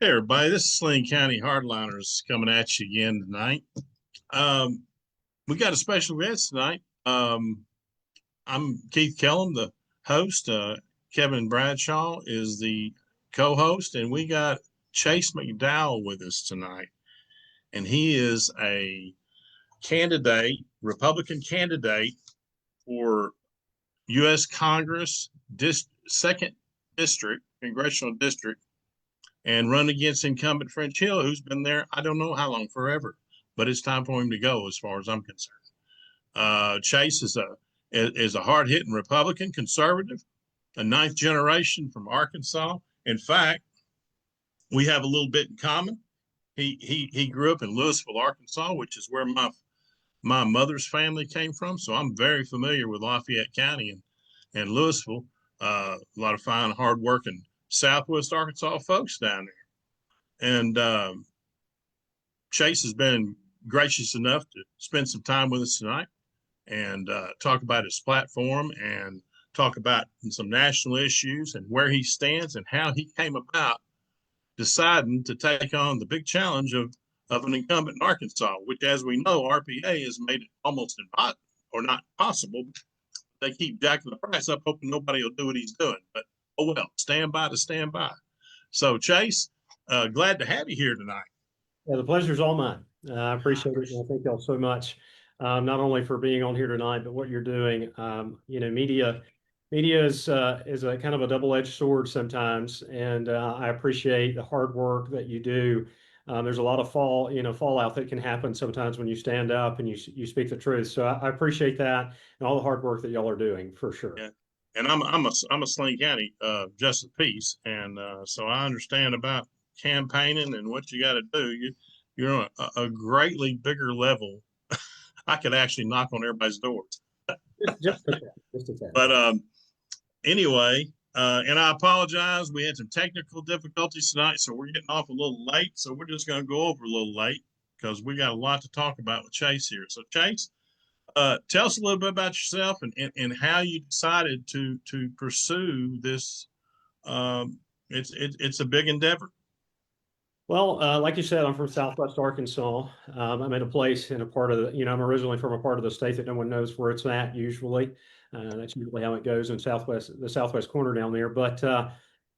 Hey everybody, this is Saline County Hardliners coming at you again tonight. Um, we got a special guest tonight. I'm Keith Kellum, the host. Kevin Bradshaw is the co-host, and we got Chase McDowell with us tonight. And he is a candidate, Republican candidate for U.S. Congress, second district, congressional district, and run against incumbent French Hill, who's been there, I don't know how long, forever. But it's time for him to go, as far as I'm concerned. Chase is a hard-hitting Republican, conservative, a ninth generation from Arkansas. In fact, we have a little bit in common. He grew up in Louisville, Arkansas, which is where my mother's family came from. So I'm very familiar with Lafayette County and Louisville. A lot of fine, hard-working Southwest Arkansas folks down there. And Chase has been gracious enough to spend some time with us tonight and talk about his platform and talk about some national issues and where he stands and how he came about deciding to take on the big challenge of an incumbent in Arkansas, which, as we know, RPA has made it almost impossible, or not possible. They keep jacking the price up, hoping nobody will do what he's doing. But oh well, stand by to stand by. So Chase, glad to have you here tonight. Yeah, the pleasure's all mine. I appreciate it. And thank y'all so much, not only for being on here tonight, but what you're doing. Media is a kind of a double-edged sword sometimes, and I appreciate the hard work that you do. There's a lot of fallout that can happen sometimes when you stand up and you speak the truth. So I appreciate that and all the hard work that y'all are doing, for sure. Yeah. And I'm a Saline County Justice of Peace, and so I understand about campaigning and what you got to do. You're on a greatly bigger level. I could actually knock on everybody's doors. just a tad. But anyway, and I apologize. We had some technical difficulties tonight, so we're getting off a little late. So we're just going to go over a little late because we got a lot to talk about with Chase here. So Chase, tell us a little bit about yourself and how you decided to pursue this. It's a big endeavor. Well, like you said, I'm from Southwest Arkansas. I'm in a place in a part of I'm originally from a part of the state that no one knows where it's at usually. That's usually how it goes in the Southwest corner down there. But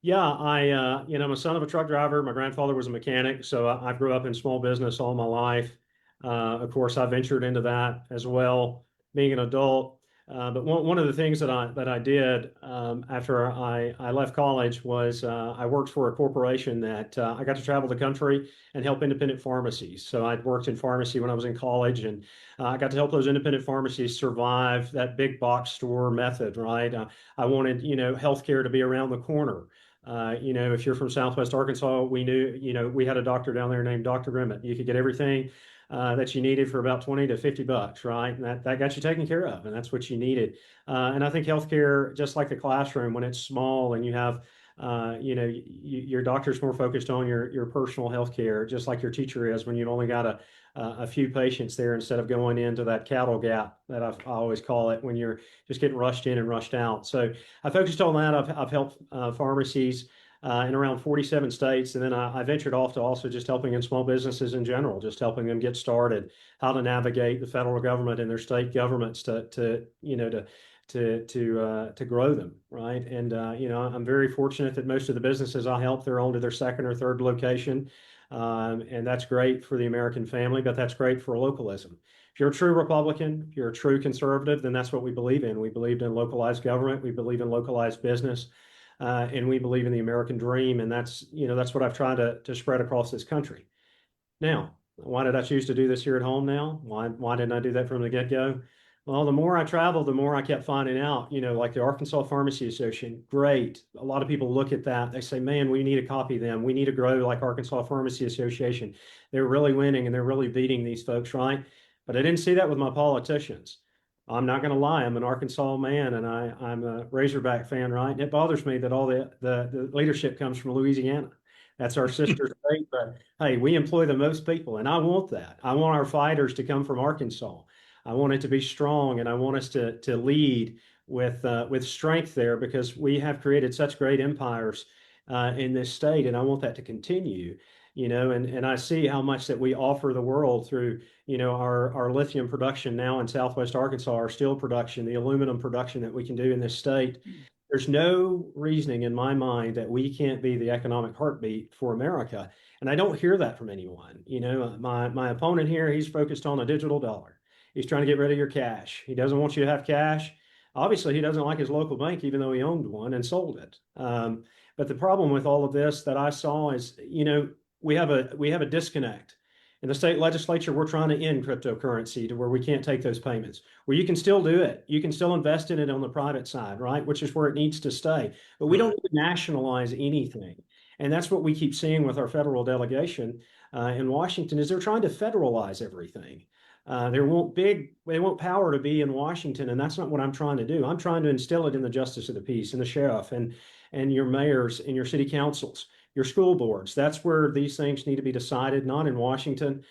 yeah, I'm a son of a truck driver. My grandfather was a mechanic, so I grew up in small business all my life. Of course, I ventured into that as well, being an adult. But one of the things that I did after I left college was I worked for a corporation that I got to travel the country and help independent pharmacies. So I'd worked in pharmacy when I was in college, and I got to help those independent pharmacies survive that big box store method, right? I wanted, healthcare to be around the corner. If you're from Southwest Arkansas, we knew, we had a doctor down there named Dr. Grimmett. You could get everything that you needed for about 20 to 50 bucks, right? And that got you taken care of, and that's what you needed. And I think healthcare, just like the classroom, when it's small and you have, your doctor's more focused on your personal healthcare, just like your teacher is when you've only got a few patients there instead of going into that cattle gap that I always call it, when you're just getting rushed in and rushed out. So I focused on that. I've helped pharmacies in around 47 states. And then I ventured off to also just helping in small businesses in general, just helping them get started, how to navigate the federal government and their state governments to grow them, right? And I'm very fortunate that most of the businesses I help, they're on to their second or third location. And that's great for the American family, but that's great for localism. If you're a true Republican, if you're a true conservative, then that's what we believe in. We believed in localized government. We believe in localized business. And we believe in the American dream, and that's what I've tried to spread across this country. Now, why did I choose to do this here at home now? Why didn't I do that from the get-go? Well, the more I traveled, the more I kept finding out, like the Arkansas Pharmacy Association, great. A lot of people look at that. They say, man, we need to copy them. We need to grow like Arkansas Pharmacy Association. They're really winning and they're really beating these folks, right? But I didn't see that with my politicians. I'm not going to lie. I'm an Arkansas man, and I'm a Razorback fan, right? And it bothers me that all the leadership comes from Louisiana. That's our sister state, but hey, we employ the most people, and I want that. I want our fighters to come from Arkansas. I want it to be strong, and I want us to lead with strength there, because we have created such great empires in this state, and I want that to continue. And I see how much that we offer the world through, our lithium production now in Southwest Arkansas, our steel production, the aluminum production that we can do in this state. There's no reasoning in my mind that we can't be the economic heartbeat for America. And I don't hear that from anyone. My opponent here, he's focused on a digital dollar. He's trying to get rid of your cash. He doesn't want you to have cash. Obviously, he doesn't like his local bank, even though he owned one and sold it. But the problem with all of this that I saw is, we have a disconnect. In the state legislature, we're trying to end cryptocurrency to where we can't take those payments, where you can still do it. You can still invest in it on the private side, right? Which is where it needs to stay. But we don't need to nationalize anything. And that's what we keep seeing with our federal delegation in Washington is they're trying to federalize everything. They want power to be in Washington, and that's not what I'm trying to do. I'm trying to instill it in the justice of the peace and the sheriff and your mayors and your city councils, your school boards. That's where these things need to be decided, not in Washington.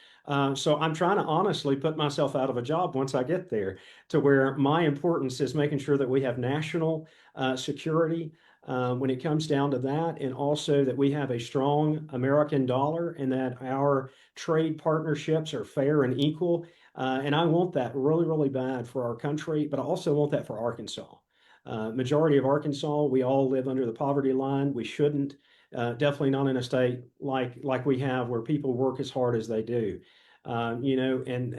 So I'm trying to honestly put myself out of a job once I get there, to where my importance is making sure that we have national security when it comes down to that, and also that we have a strong American dollar and that our trade partnerships are fair and equal. And I want that really, really bad for our country, but I also want that for Arkansas. Majority of Arkansas, we all live under the poverty line. We shouldn't. Definitely not in a state like we have, where people work as hard as they do. And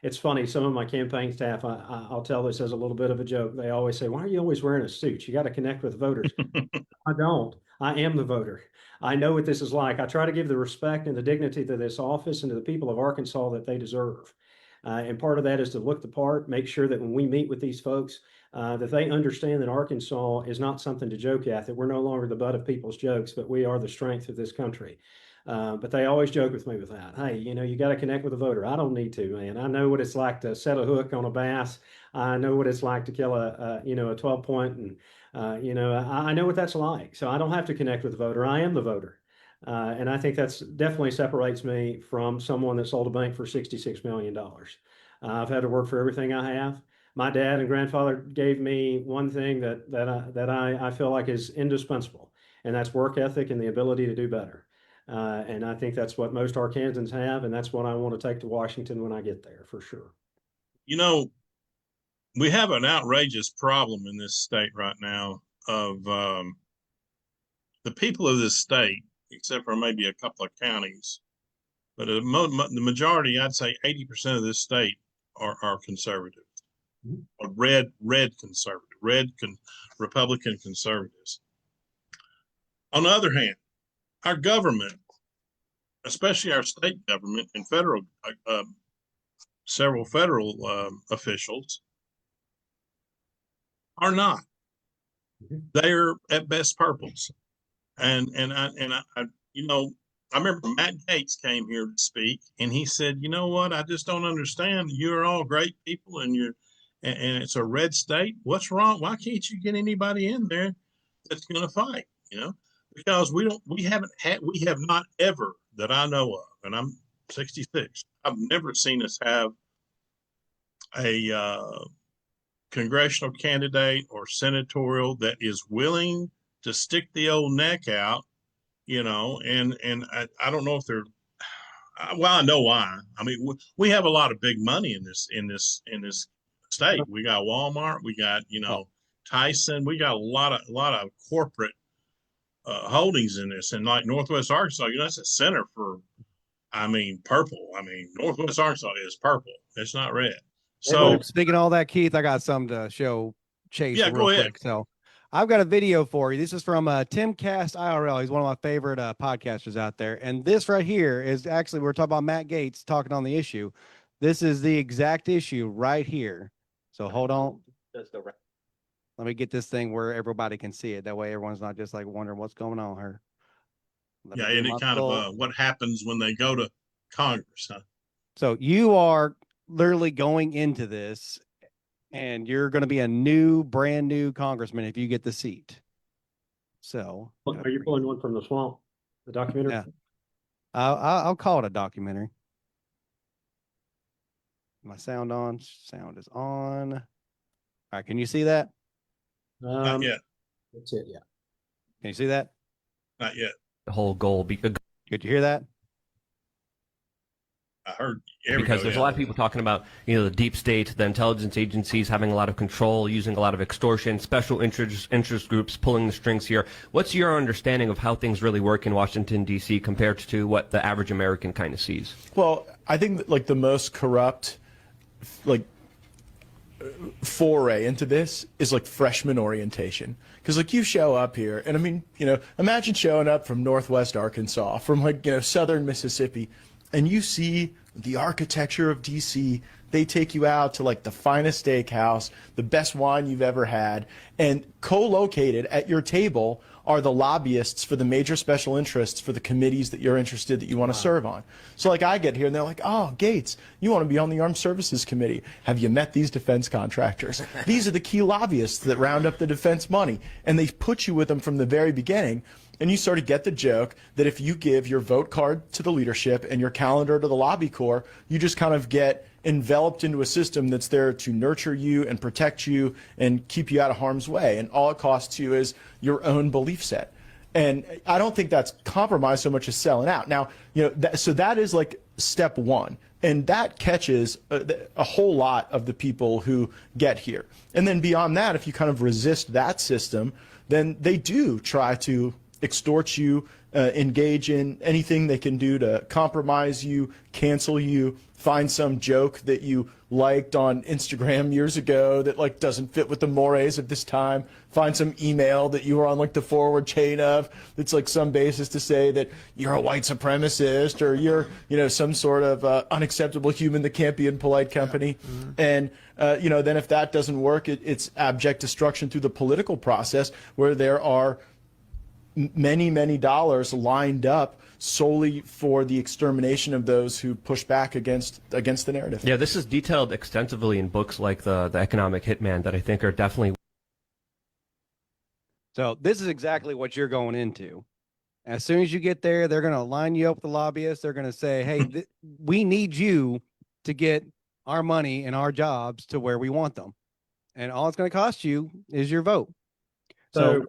it's funny. Some of my campaign staff, I'll tell this as a little bit of a joke. They always say, "Why are you always wearing a suit? You got to connect with voters." I don't. I am the voter. I know what this is like. I try to give the respect and the dignity to this office and to the people of Arkansas that they deserve. And part of that is to look the part, make sure that when we meet with these folks, that they understand that Arkansas is not something to joke at, that we're no longer the butt of people's jokes, but we are the strength of this country. But they always joke with me with that. Hey, you got to connect with a voter. I don't need to, man. I know what it's like to set a hook on a bass. I know what it's like to kill a 12 point. And, I know what that's like. So I don't have to connect with the voter. I am the voter. And I think that's definitely separates me from someone that sold a bank for $66 million. I've had to work for everything I have. My dad and grandfather gave me one thing that I feel like is indispensable, and that's work ethic and the ability to do better. And I think that's what most Arkansans have, and that's what I want to take to Washington when I get there, for sure. We have an outrageous problem in this state right now of the people of this state, except for maybe a couple of counties, but the majority, I'd say 80% of this state are conservative, or red conservative, Republican conservatives. On the other hand, our government, especially our state government and several federal officials, are not. They're at best purples. And I remember Matt Gaetz came here to speak, and he said, "You know what? I just don't understand. You're all great people, and it's a red state. What's wrong? Why can't you get anybody in there that's going to fight? Because we have not ever, that I know of, and I'm 66. I've never seen us have a congressional candidate or senatorial that is willing to stick the old neck out, and I don't know if they're, well, I know why. I mean, we have a lot of big money in this state. We got Walmart, we got Tyson, we got a lot of corporate holdings in this, and like Northwest Arkansas, that's a center for, purple. Northwest Arkansas is purple. It's not red. So speaking of all that, Keith, I got something to show Chase real quick. So I've got a video for you. This is from Tim Cast IRL. He's one of my favorite podcasters out there. And this right here is actually, we're talking about Matt Gaetz talking on the issue. This is the exact issue right here. So hold on. Let me get this thing where everybody can see it. That way everyone's not just like wondering what's going on here. And it kind of what happens when they go to Congress, huh? So you are literally going into this, and you're going to be a brand new congressman if you get the seat. So are you pulling one from the swamp, the documentary? Yeah, I'll call it a documentary. My sound on? Sound is on. All right, can you see that? Not yet. That's it. Yeah. Can you see that? Not yet. The whole goal Did you hear that? I heard because there's a lot of people talking about, the deep state, the intelligence agencies having a lot of control, using a lot of extortion, special interest groups pulling the strings here. What's your understanding of how things really work in Washington, D.C. compared to what the average American kind of sees? Well, I think that, like, the most corrupt, like, foray into this is like freshman orientation. Because like you show up here, and I mean, imagine showing up from Northwest Arkansas, from like, Southern Mississippi, and you see the architecture of DC. They take you out to like the finest steakhouse, the best wine you've ever had, and co-located at your table are the lobbyists for the major special interests for the committees that you're interested that you want to serve on. So like I get here and they're like, oh, Gates, you want to be on the Armed Services Committee. Have you met these defense contractors? These are the key lobbyists that round up the defense money. And they put you with them from the very beginning. And you sort of get the joke that if you give your vote card to the leadership and your calendar to the lobby corps, you just kind of get enveloped into a system that's there to nurture you and protect you and keep you out of harm's way. And all it costs you is your own belief set. And I don't think that's compromise so much as selling out. Now, so that is like step one. And that catches a whole lot of the people who get here. And then beyond that, if you kind of resist that system, then they do try to extort you, engage in anything they can do to compromise you, cancel you, find some joke that you liked on Instagram years ago that like doesn't fit with the mores of this time, find some email that you were on like the forward chain of that's like some basis to say that you're a white supremacist or you're, some sort of unacceptable human that can't be in polite company. And, then if that doesn't work, it's abject destruction through the political process where there are many, many dollars lined up solely for the extermination of those who push back against the narrative. Yeah, this is detailed extensively in books like the Economic Hitman that I think are definitely. So this is exactly what you're going into. As soon as you get there, they're going to line you up with the lobbyists. They're going to say, hey, we need you to get our money and our jobs to where we want them. And all it's going to cost you is your vote. So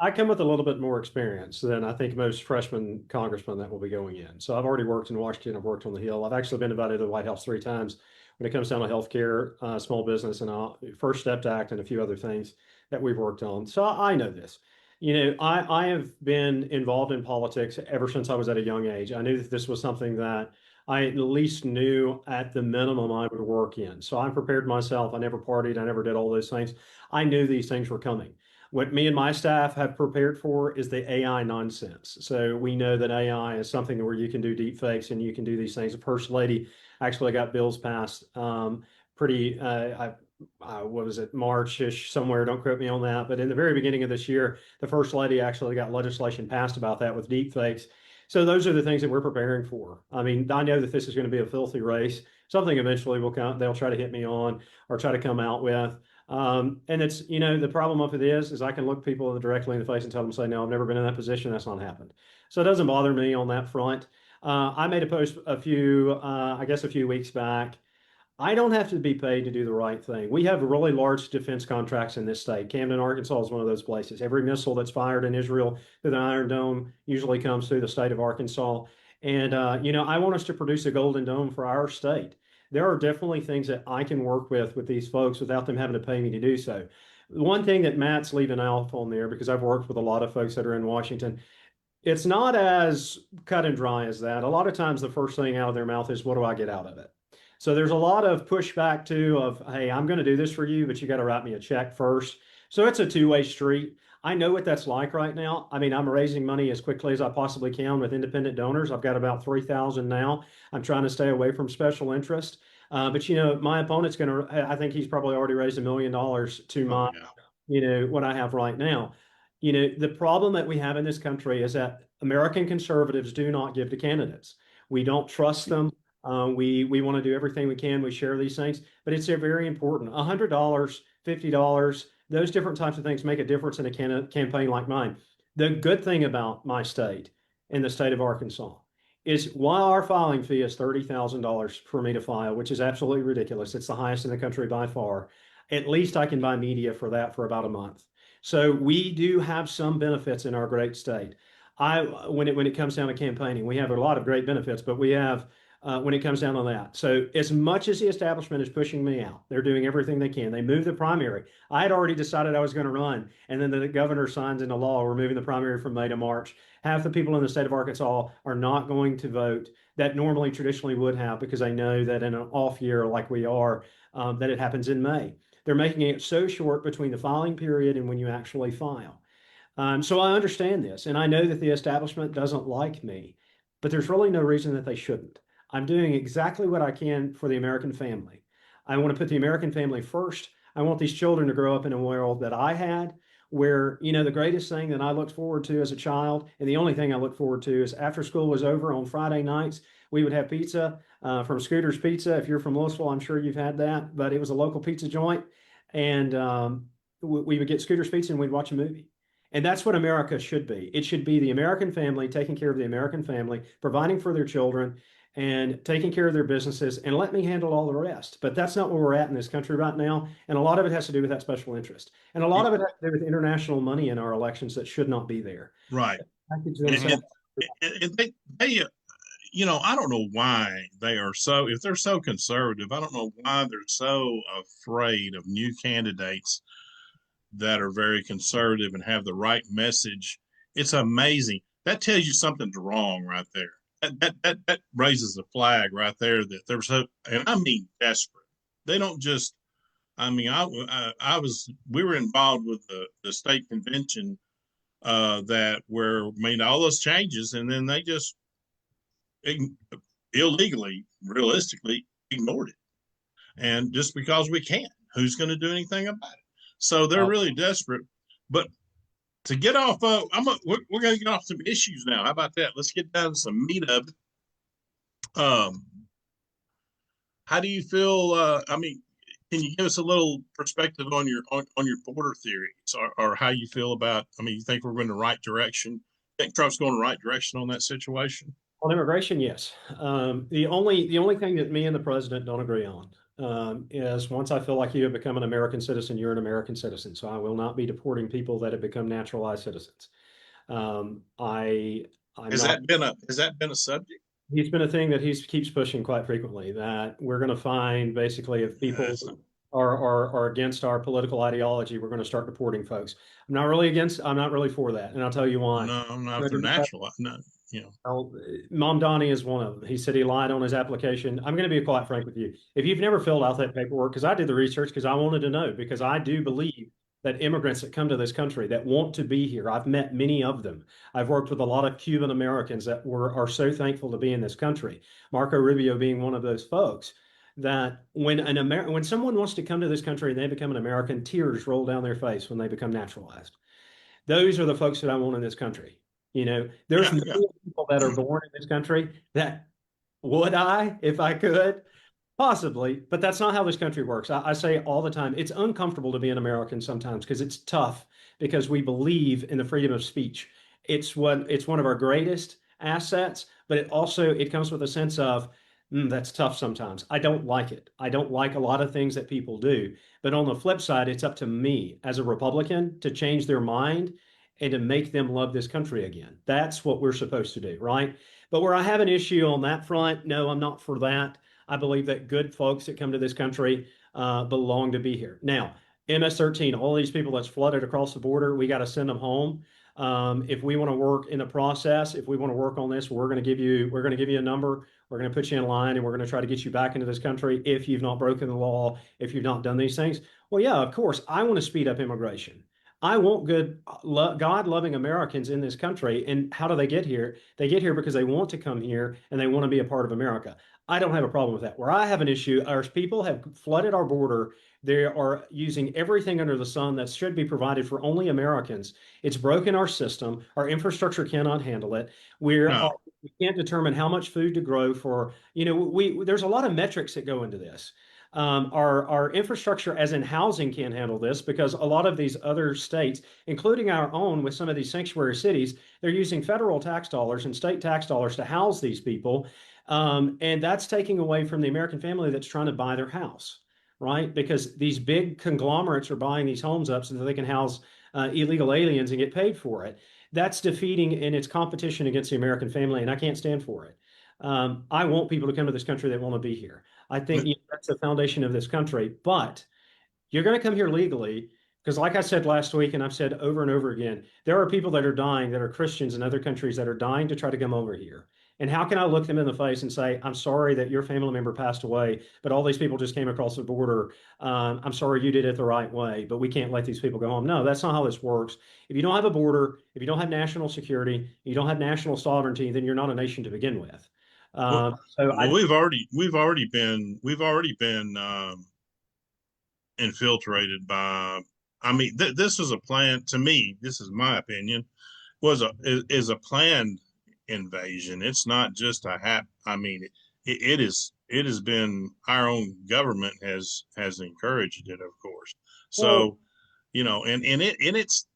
I come with a little bit more experience than I think most freshman congressmen that will be going in. So I've already worked in Washington. I've worked on the Hill. I've actually been invited to the White House 3 times when it comes down to healthcare, small business, and First Step Act, and a few other things that we've worked on. So I know this. I have been involved in politics ever since I was at a young age. I knew that this was something that I at least knew at the minimum I would work in. So I prepared myself. I never partied. I never did all those things. I knew these things were coming. What me and my staff have prepared for is the AI nonsense. So we know that AI is something where you can do deep fakes and you can do these things. The First Lady actually got bills passed what was it, March-ish somewhere, don't quote me on that. But in the very beginning of this year, the First Lady actually got legislation passed about that with deep fakes. So those are the things that we're preparing for. I mean, I know that this is going to be a filthy race. Something eventually will come, they'll try to hit me on or try to come out with. And it's, the problem of it is I can look people directly in the face and tell them, say, no, I've never been in that position. That's not happened. So it doesn't bother me on that front. I made a post a few weeks back. I don't have to be paid to do the right thing. We have really large defense contracts in this state. Camden, Arkansas is one of those places. Every missile that's fired in Israel through the Iron Dome usually comes through the state of Arkansas. And, I want us to produce a Golden Dome for our state. There are definitely things that I can work with these folks without them having to pay me to do so. One thing that Matt's leaving out on there, because I've worked with a lot of folks that are in Washington, it's not as cut and dry as that. A lot of times the first thing out of their mouth is, what do I get out of it? So there's a lot of pushback too of, hey, I'm going to do this for you, but you got to write me a check first. So it's a two-way street. I know what that's like right now. I mean, I'm raising money as quickly as I possibly can with independent donors. I've got about 3,000 now. I'm trying to stay away from special interest. But my opponent's I think he's probably already raised $1 million to my, what I have right now. The problem that we have in this country is that American conservatives do not give to candidates. We don't trust them. We want to do everything we can. We share these things, but it's very important. $100, $50, those different types of things make a difference in a campaign like mine. The good thing about my state and the state of Arkansas is while our filing fee is $30,000 for me to file, which is absolutely ridiculous. It's the highest in the country by far. At least I can buy media for that for about a month. So we do have some benefits in our great state. when it comes down to campaigning, we have a lot of great benefits, but we have when it comes down on that. So as much as the establishment is pushing me out, they're doing everything they can. They moved the primary. I had already decided I was going to run, and then the governor signs into law, we're moving the primary from May to March. Half the people in the state of Arkansas are not going to vote that normally traditionally would have, because they know that in an off year like we are, that it happens in May. They're making it so short between the filing period and when you actually file. So I understand this, and I know that the establishment doesn't like me, but there's really no reason that they shouldn't. I'm doing exactly what I can for the American family. I want to put the American family first. I want these children to grow up in a world that I had, where, the greatest thing that I looked forward to as a child, and the only thing I looked forward to, is after school was over on Friday nights, we would have pizza from Scooter's Pizza. If you're from Louisville, I'm sure you've had that, but it was a local pizza joint. And we would get Scooter's Pizza and we'd watch a movie. And that's what America should be. It should be the American family taking care of the American family, providing for their children, and taking care of their businesses, and let me handle all the rest. But that's not where we're at in this country right now. And a lot of it has to do with that special interest. And a lot of it has to do with international money in our elections that should not be there. Right. And they I don't know why they are so, if they're so conservative, I don't know why they're so afraid of new candidates that are very conservative and have the right message. It's amazing. That tells you something's wrong right there. That raises a flag right there that they're so, and I mean desperate. They don't just, we were involved with the state convention that were made all those changes, and then they just illegally, realistically ignored it. And just because we can't, who's going to do anything about it? So they're really desperate. But to get off, we're going to get off some issues now. How about that? Let's get down to some meat of it. How do you feel? Can you give us a little perspective on your border theories, or how you feel about? You think we're going in the right direction? Think Trump's going in the right direction on that situation? On immigration, yes. The only thing that me and the president don't agree on is, once I feel like you have become an American citizen, you're an American citizen. So I will not be deporting people that have become naturalized citizens. Has that been a subject? It's been a thing that he keeps pushing quite frequently, that we're going to find, basically, if people are against our political ideology, we're going to start deporting folks. I'm not really for that, and I'll tell you why. No, I'm not. If they're natural, no. Mom Donnie is one of them. He said he lied on his application. I'm going to be quite frank with you. If you've never filled out that paperwork, because I did the research, because I wanted to know, because I do believe that immigrants that come to this country that want to be here, I've met many of them. I've worked with a lot of Cuban Americans that are so thankful to be in this country. Marco Rubio being one of those folks, that when someone wants to come to this country and they become an American, tears roll down their face when they become naturalized. Those are the folks that I want in this country. There's many people that are born in this country that would I, if I could, possibly, but that's not how this country works. I say all the time, it's uncomfortable to be an American sometimes, because it's tough, because we believe in the freedom of speech. It's one of our greatest assets, but it comes with a sense of, that's tough sometimes. I don't like it. I don't like a lot of things that people do. But on the flip side, it's up to me as a Republican to change their mind and to make them love this country again. That's what we're supposed to do, right? But where I have an issue on that front, no, I'm not for that. I believe that good folks that come to this country belong to be here. Now, MS-13, all these people that's flooded across the border, we got to send them home. If we want to work in the process, if we want to work on this, we're going to give you a number. We're going to put you in line, and we're going to try to get you back into this country if you've not broken the law, if you've not done these things. Well, yeah, of course, I want to speed up immigration. I want good, God-loving Americans in this country. And how do they get here? They get here because they want to come here and they want to be a part of America. I don't have a problem with that. Where I have an issue, our people have flooded our border. They are using everything under the sun that should be provided for only Americans. It's broken our system. Our infrastructure cannot handle it. We can't determine how much food to grow for. There's a lot of metrics that go into this. Our infrastructure, as in housing, can't handle this, because a lot of these other states, including our own with some of these sanctuary cities, they're using federal tax dollars and state tax dollars to house these people. And that's taking away from the American family that's trying to buy their house, right? Because these big conglomerates are buying these homes up so that they can house illegal aliens and get paid for it. That's defeating in its competition against the American family, and I can't stand for it. I want people to come to this country that want to be here. I think that's the foundation of this country, but you're going to come here legally because, like I said last week, and I've said over and over again, there are people that are dying that are Christians in other countries that are dying to try to come over here. And how can I look them in the face and say, I'm sorry that your family member passed away, but all these people just came across the border. I'm sorry you did it the right way, but we can't let these people go home. No, that's not how this works. If you don't have a border, if you don't have national security, you don't have national sovereignty, then you're not a nation to begin with. We've already been infiltrated by. I mean, this is a plan. To me, this is my opinion. Is a planned invasion. It's not just a I mean, it has been our own government has encouraged it, of course. So, and it's.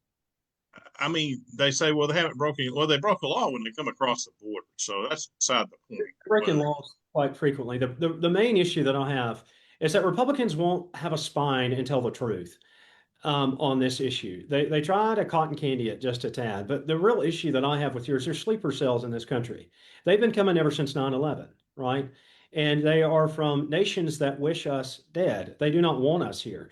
I mean, they say, well, they haven't broken. Well, they broke a law when they come across the border. So that's beside the point. Breaking laws quite frequently. The main issue that I have is that Republicans won't have a spine and tell the truth on this issue. They try to cotton candy it just a tad, but the real issue that I have with yours, there's sleeper cells in this country. They've been coming ever since 9/11, right? And they are from nations that wish us dead. They do not want us here.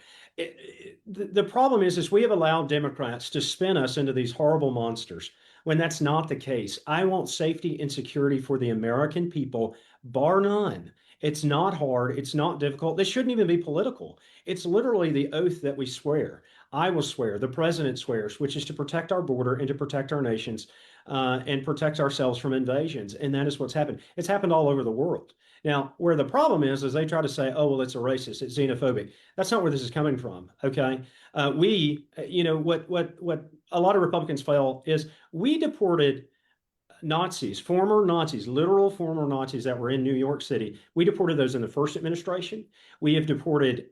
The problem is we have allowed Democrats to spin us into these horrible monsters when that's not the case. I want safety and security for the American people, bar none. It's not hard. It's not difficult. This shouldn't even be political. It's literally the oath that we swear. I will swear, the president swears, which is to protect our border and to protect our nations and protect ourselves from invasions. And that is what's happened. It's happened all over the world. Now, where the problem is they try to say, oh, well, it's a racist, it's xenophobic. That's not where this is coming from, okay? What a lot of Republicans fail is we deported Nazis, former Nazis, literal former Nazis that were in New York City. We deported those in the first administration. We have deported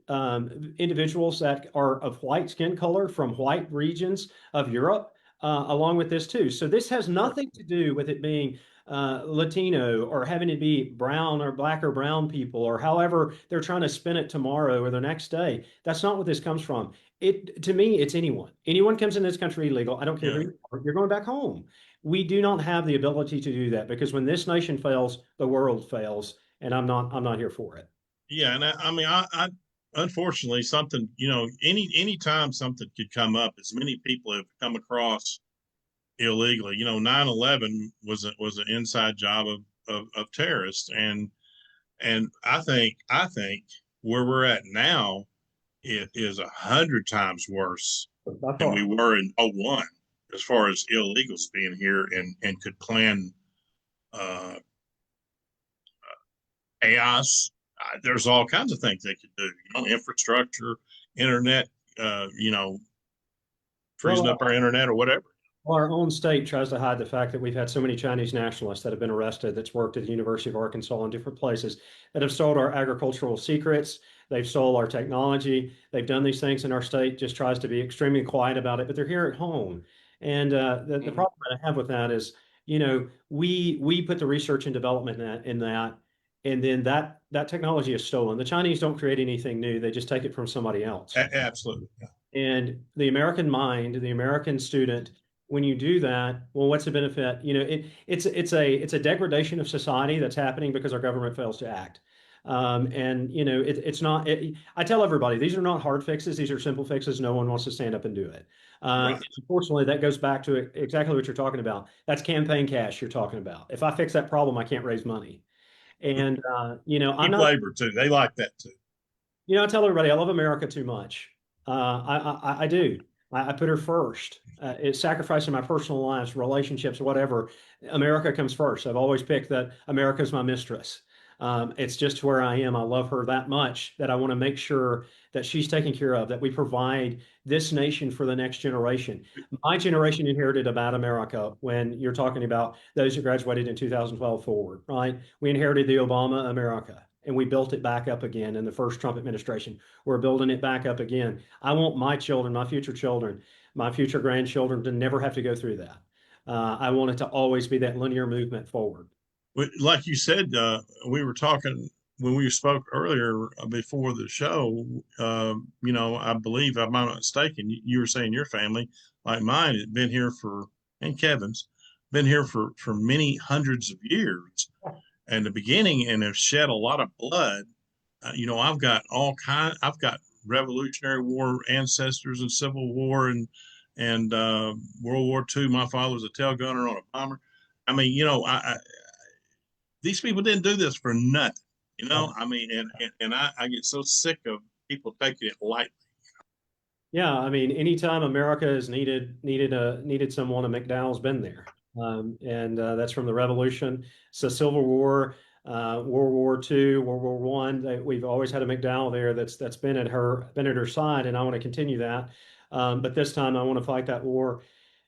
individuals that are of white skin color from white regions of Europe, along with this too. So this has nothing to do with it being Latino or having to be brown or black or brown people or however they're trying to spin it tomorrow or the next day. That's not what this comes from. To me, it's anyone. Anyone comes in this country illegal. I don't care who you are, you're going back home. We do not have the ability to do that because when this nation fails, the world fails, and I'm not here for it. Yeah, and I unfortunately something any time something could come up, as many people have come across illegally. 9/11 was an inside job of terrorists, and I think where we're at now it is 100 times worse than we were in 01 as far as illegals being here and could plan chaos. There's all kinds of things they could do, infrastructure, internet, freezing up our internet or whatever. Our own state tries to hide the fact that we've had so many Chinese nationalists that have been arrested that's worked at the University of Arkansas and different places that have sold our agricultural secrets. They've sold our technology. They've done these things in our state, just tries to be extremely quiet about it, but they're here at home. And the problem that I have with that is, we put the research and development in that, and then that technology is stolen. The Chinese don't create anything new. They just take it from somebody else. Absolutely. Yeah. And the American mind, the American student, when you do that, well, what's the benefit? It's a degradation of society that's happening because our government fails to act. It's not. I tell everybody these are not hard fixes; these are simple fixes. No one wants to stand up and do it. Right. Unfortunately, that goes back to exactly what you're talking about. That's campaign cash you're talking about. If I fix that problem, I can't raise money. And I'm not labor too. They like that too. I tell everybody I love America too much. I do. I put her first. It's sacrificing my personal lives, relationships, whatever. America comes first. I've always picked that America is my mistress. It's just where I am. I love her that much that I want to make sure that she's taken care of, that we provide this nation for the next generation. My generation inherited a bad America when you're talking about those who graduated in 2012 forward, right? We inherited the Obama America and we built it back up again in the first Trump administration. We're building it back up again. I want my children, my future children, my future grandchildren to never have to go through that. I want it to always be that linear movement forward. Like you said, we were talking when we spoke earlier before the show. I believe, if I'm not mistaken, you were saying your family, like mine, had been here for and Kevin's been here for many hundreds of years, and the beginning, and have shed a lot of blood. I've got I've got Revolutionary War ancestors and Civil War and World War II. My father was a tail gunner on a bomber. I mean, these people didn't do this for nothing. I mean, and I get so sick of people taking it lightly. Yeah, I mean, anytime America has needed someone, a McDowell's been there, and that's from the Revolution, so Civil War, World War II, World War One. We've always had a McDowell there that's been at her side, and I want to continue that. But this time, I want to fight that war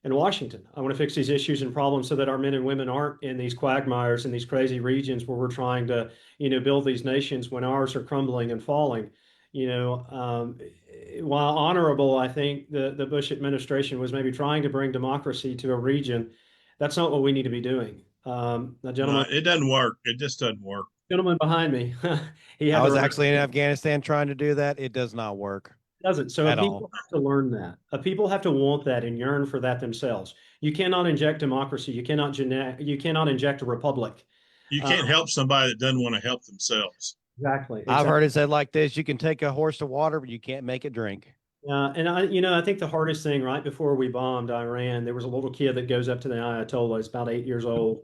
in Washington. I want to fix these issues and problems so that our men and women aren't in these quagmires in these crazy regions where we're trying to, build these nations when ours are crumbling and falling. While honorable, I think the Bush administration was maybe trying to bring democracy to a region. That's not what we need to be doing. The gentleman, It doesn't work. It just doesn't work. Gentleman behind me, I was actually in Afghanistan trying to do that. It does not work. Doesn't. So people have to learn that. People have to want that and yearn for that themselves. You cannot inject democracy. You cannot inject a republic. You can't help somebody that doesn't want to help themselves. Exactly. I've heard it said like this: you can take a horse to water, but you can't make it drink. And I think the hardest thing right before we bombed Iran, there was a little kid that goes up to the Ayatollah. He's about 8 years old.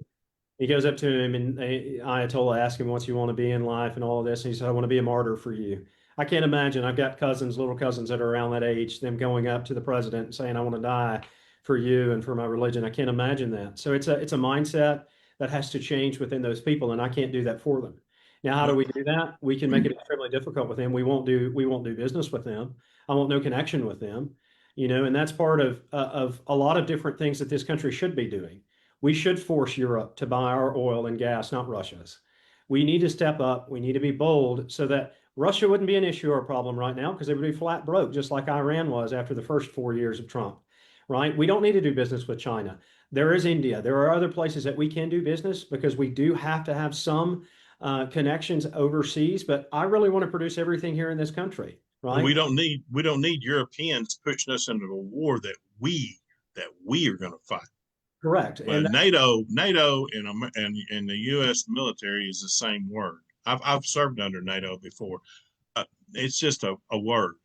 He goes up to him, and the Ayatollah asks him, "What you want to be in life?" and all of this. And he said, "I want to be a martyr for you." I can't imagine. I've got little cousins that are around that age, them going up to the president and saying, "I want to die for you and for my religion." I can't imagine that. So it's a mindset that has to change within those people, and I can't do that for them. Now, how do we do that? We can make it extremely difficult with them. We won't do business with them. I want no connection with them, and that's part of a lot of different things that this country should be doing. We should force Europe to buy our oil and gas, not Russia's. We need to step up. We need to be bold so that Russia wouldn't be an issue or a problem right now because they would be flat broke, just like Iran was after the first 4 years of Trump, right? We don't need to do business with China. There is India. There are other places that we can do business because we do have to have some connections overseas. But I really want to produce everything here in this country, right? We don't need Europeans pushing us into a war that we are going to fight. Correct. But NATO, and the U.S. military is the same word. I've served under NATO before. It's just a word.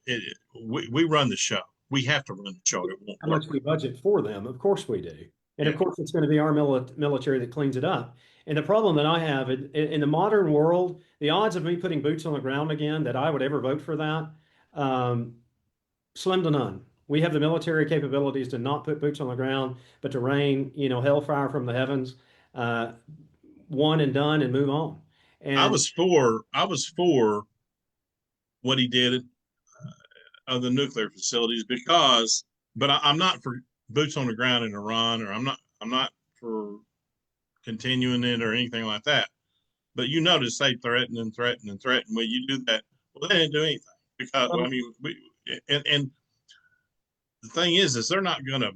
We run the show. We have to run the show. It won't How much we budget for them? Of course we do. And of course, it's going to be our military that cleans it up. And the problem that I have in the modern world, the odds of me putting boots on the ground again, that I would ever vote for that, slim to none. We have the military capabilities to not put boots on the ground, but to rain, hellfire from the heavens, one and done and move on. And I was for what he did of the nuclear facilities but I'm not for boots on the ground in Iran, or I'm not for continuing it or anything like that. But you notice they threaten. Well, you do that. Well, they didn't do anything because and the thing is they're not gonna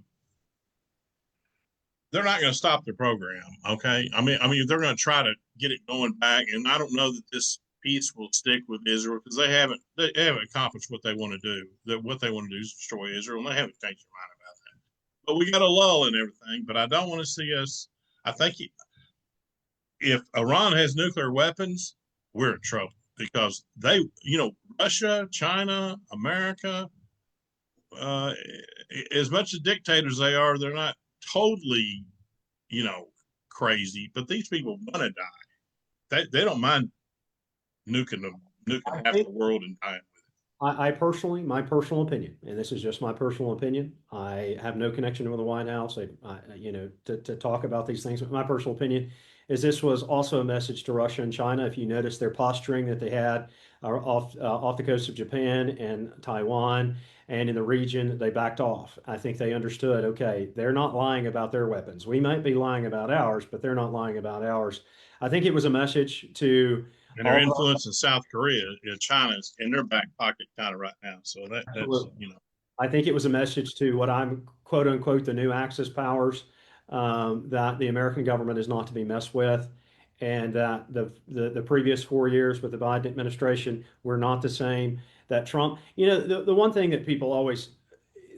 stop the program. Okay, I mean they're gonna try to get it going back, and I don't know that this peace will stick with Israel because they haven't accomplished what they want to do. What they want to do is destroy Israel, and they haven't changed their mind about that. But we got a lull and everything. But I don't want to see us. I think if Iran has nuclear weapons, we're in trouble because they, Russia, China, America, as much as dictators they are, they're not totally, crazy. But these people want to die. They don't mind nuking half the world and dying with it. I personally, my personal opinion, and this is just my personal opinion, I have no connection with the White House, to talk about these things. But my personal opinion is this was also a message to Russia and China. If you notice their posturing that they had off the coast of Japan and Taiwan and in the region, they backed off. I think they understood, okay, they're not lying about their weapons. We might be lying about ours, but they're not lying about ours. I think it was a message to... And their influence in South Korea, China's in their back pocket kind of right now. So that's, I think it was a message to what I'm quote unquote the new Axis powers, that the American government is not to be messed with, and that the previous 4 years with the Biden administration were not the same. That Trump, the one thing that people always,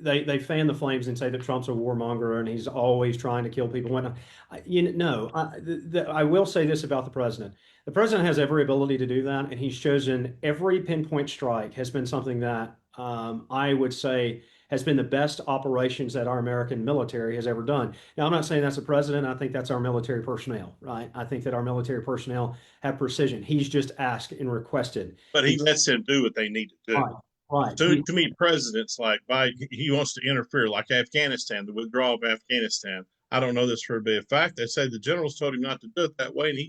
they fan the flames and say that Trump's a warmonger and he's always trying to kill people. Whatnot. I will say this about the president. The president has every ability to do that, and he's chosen every pinpoint strike has been something that I would say has been the best operations that our American military has ever done. Now, I'm not saying that's the president. I think that's our military personnel, right? I think that our military personnel have precision. He's just asked and requested. But he lets them do what they need to do. Right. Right. To me, presidents like Biden, he wants to interfere, like Afghanistan, the withdrawal of Afghanistan. I don't know this for a bit of fact. They say the generals told him not to do it that way, and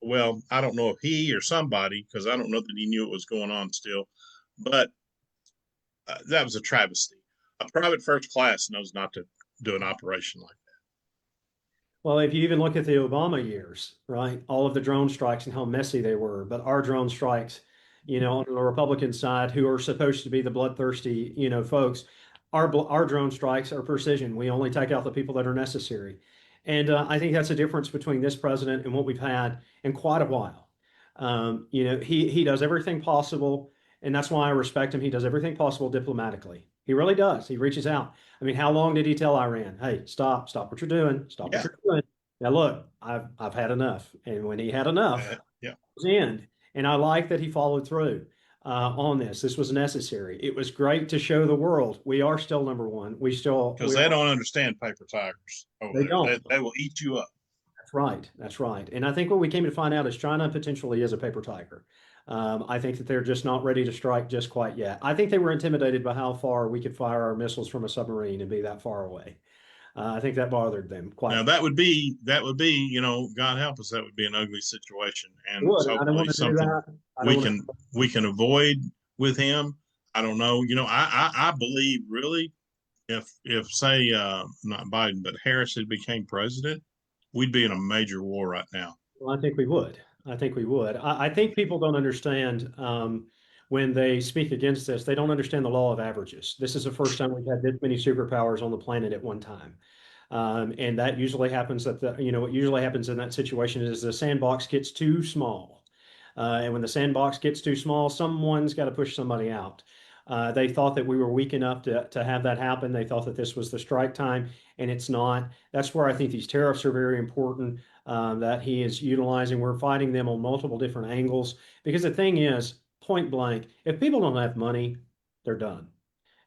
well, I don't know if he or somebody, because I don't know that he knew what was going on still, but that was a travesty. A private first class knows not to do an operation like that. Well, if you even look at the Obama years, right, all of the drone strikes and how messy they were, but our drone strikes, on the Republican side, who are supposed to be the bloodthirsty, folks, our drone strikes are precision. We only take out the people that are necessary. And I think that's a difference between this president and what we've had in quite a while. He does everything possible, and that's why I respect him. He does everything possible diplomatically. He really does. He reaches out. I mean, how long did he tell Iran, "Hey, stop what you're doing, stop what you're doing"? Now, look, I've had enough. And when he had enough, it was the end. And I like that he followed through on this. This was necessary. It was great to show the world we are still number one. Because they don't understand paper tigers. They don't. They will eat you up. That's right. That's right. And I think what we came to find out is China potentially is a paper tiger. I think that they're just not ready to strike just quite yet. I think they were intimidated by how far we could fire our missiles from a submarine and be that far away. I think that bothered them quite. Now that would be, God help us, that would be an ugly situation, and hopefully something we can avoid with him. I don't know. I believe really, if say not Biden but Harris had became president, we'd be in a major war right now. Well, I think we would. I think people don't understand when they speak against this. They don't understand the law of averages. This is the first time we've had this many superpowers on the planet at one time. And that usually happens what usually happens in that situation is the sandbox gets too small. And when the sandbox gets too small, someone's got to push somebody out. They thought that we were weak enough to have that happen. They thought that this was the strike time, and it's not. That's where I think these tariffs are very important, that he is utilizing. We're fighting them on multiple different angles, because the thing is, point blank, if people don't have money, they're done.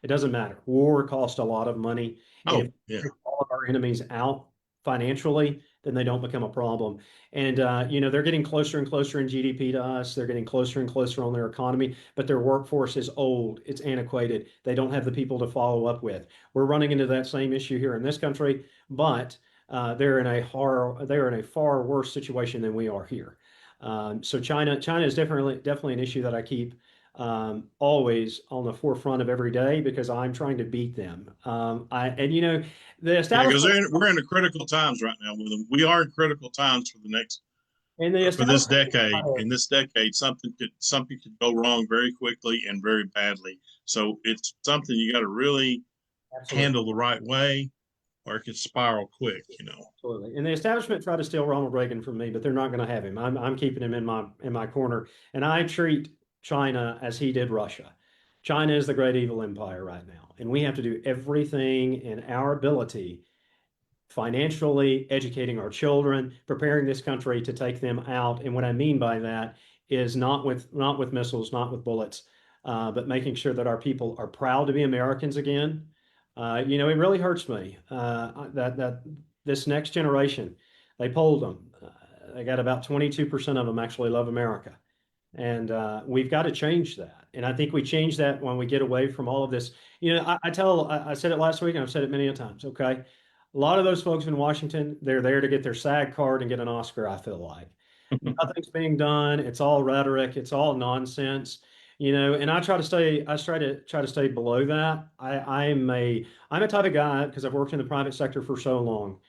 It doesn't matter. War costs a lot of money. If all of our enemies out financially, then they don't become a problem. And, they're getting closer and closer in GDP to us. They're getting closer and closer on their economy, but their workforce is old. It's antiquated. They don't have the people to follow up with. We're running into that same issue here in this country, but they're in a far worse situation than we are here. So China is definitely an issue that I keep always on the forefront of every day, because I'm trying to beat them. The establishment, because we're in the critical times right now with them. We are in critical times for this decade. In this decade, something could go wrong very quickly and very badly. So it's something you got to really handle the right way, or it could spiral quick. Absolutely. And the establishment tried to steal Ronald Reagan from me, but they're not going to have him. I'm keeping him in my corner, and I treat China as he did Russia. China is the great evil empire right now, and we have to do everything in our ability, financially, educating our children, preparing this country to take them out. And what I mean by that is not with missiles, not with bullets, but making sure that our people are proud to be Americans again. It really hurts me that this next generation, they polled them. They got about 22% of them actually love America. And we've got to change that. And I think we change that when we get away from all of this. I said it last week, and I've said it many times, okay? A lot of those folks in Washington, they're there to get their SAG card and get an Oscar, I feel like. Nothing's being done. It's all rhetoric. It's all nonsense. And I try to stay below that. I'm a type of guy, because I've worked in the private sector for so long.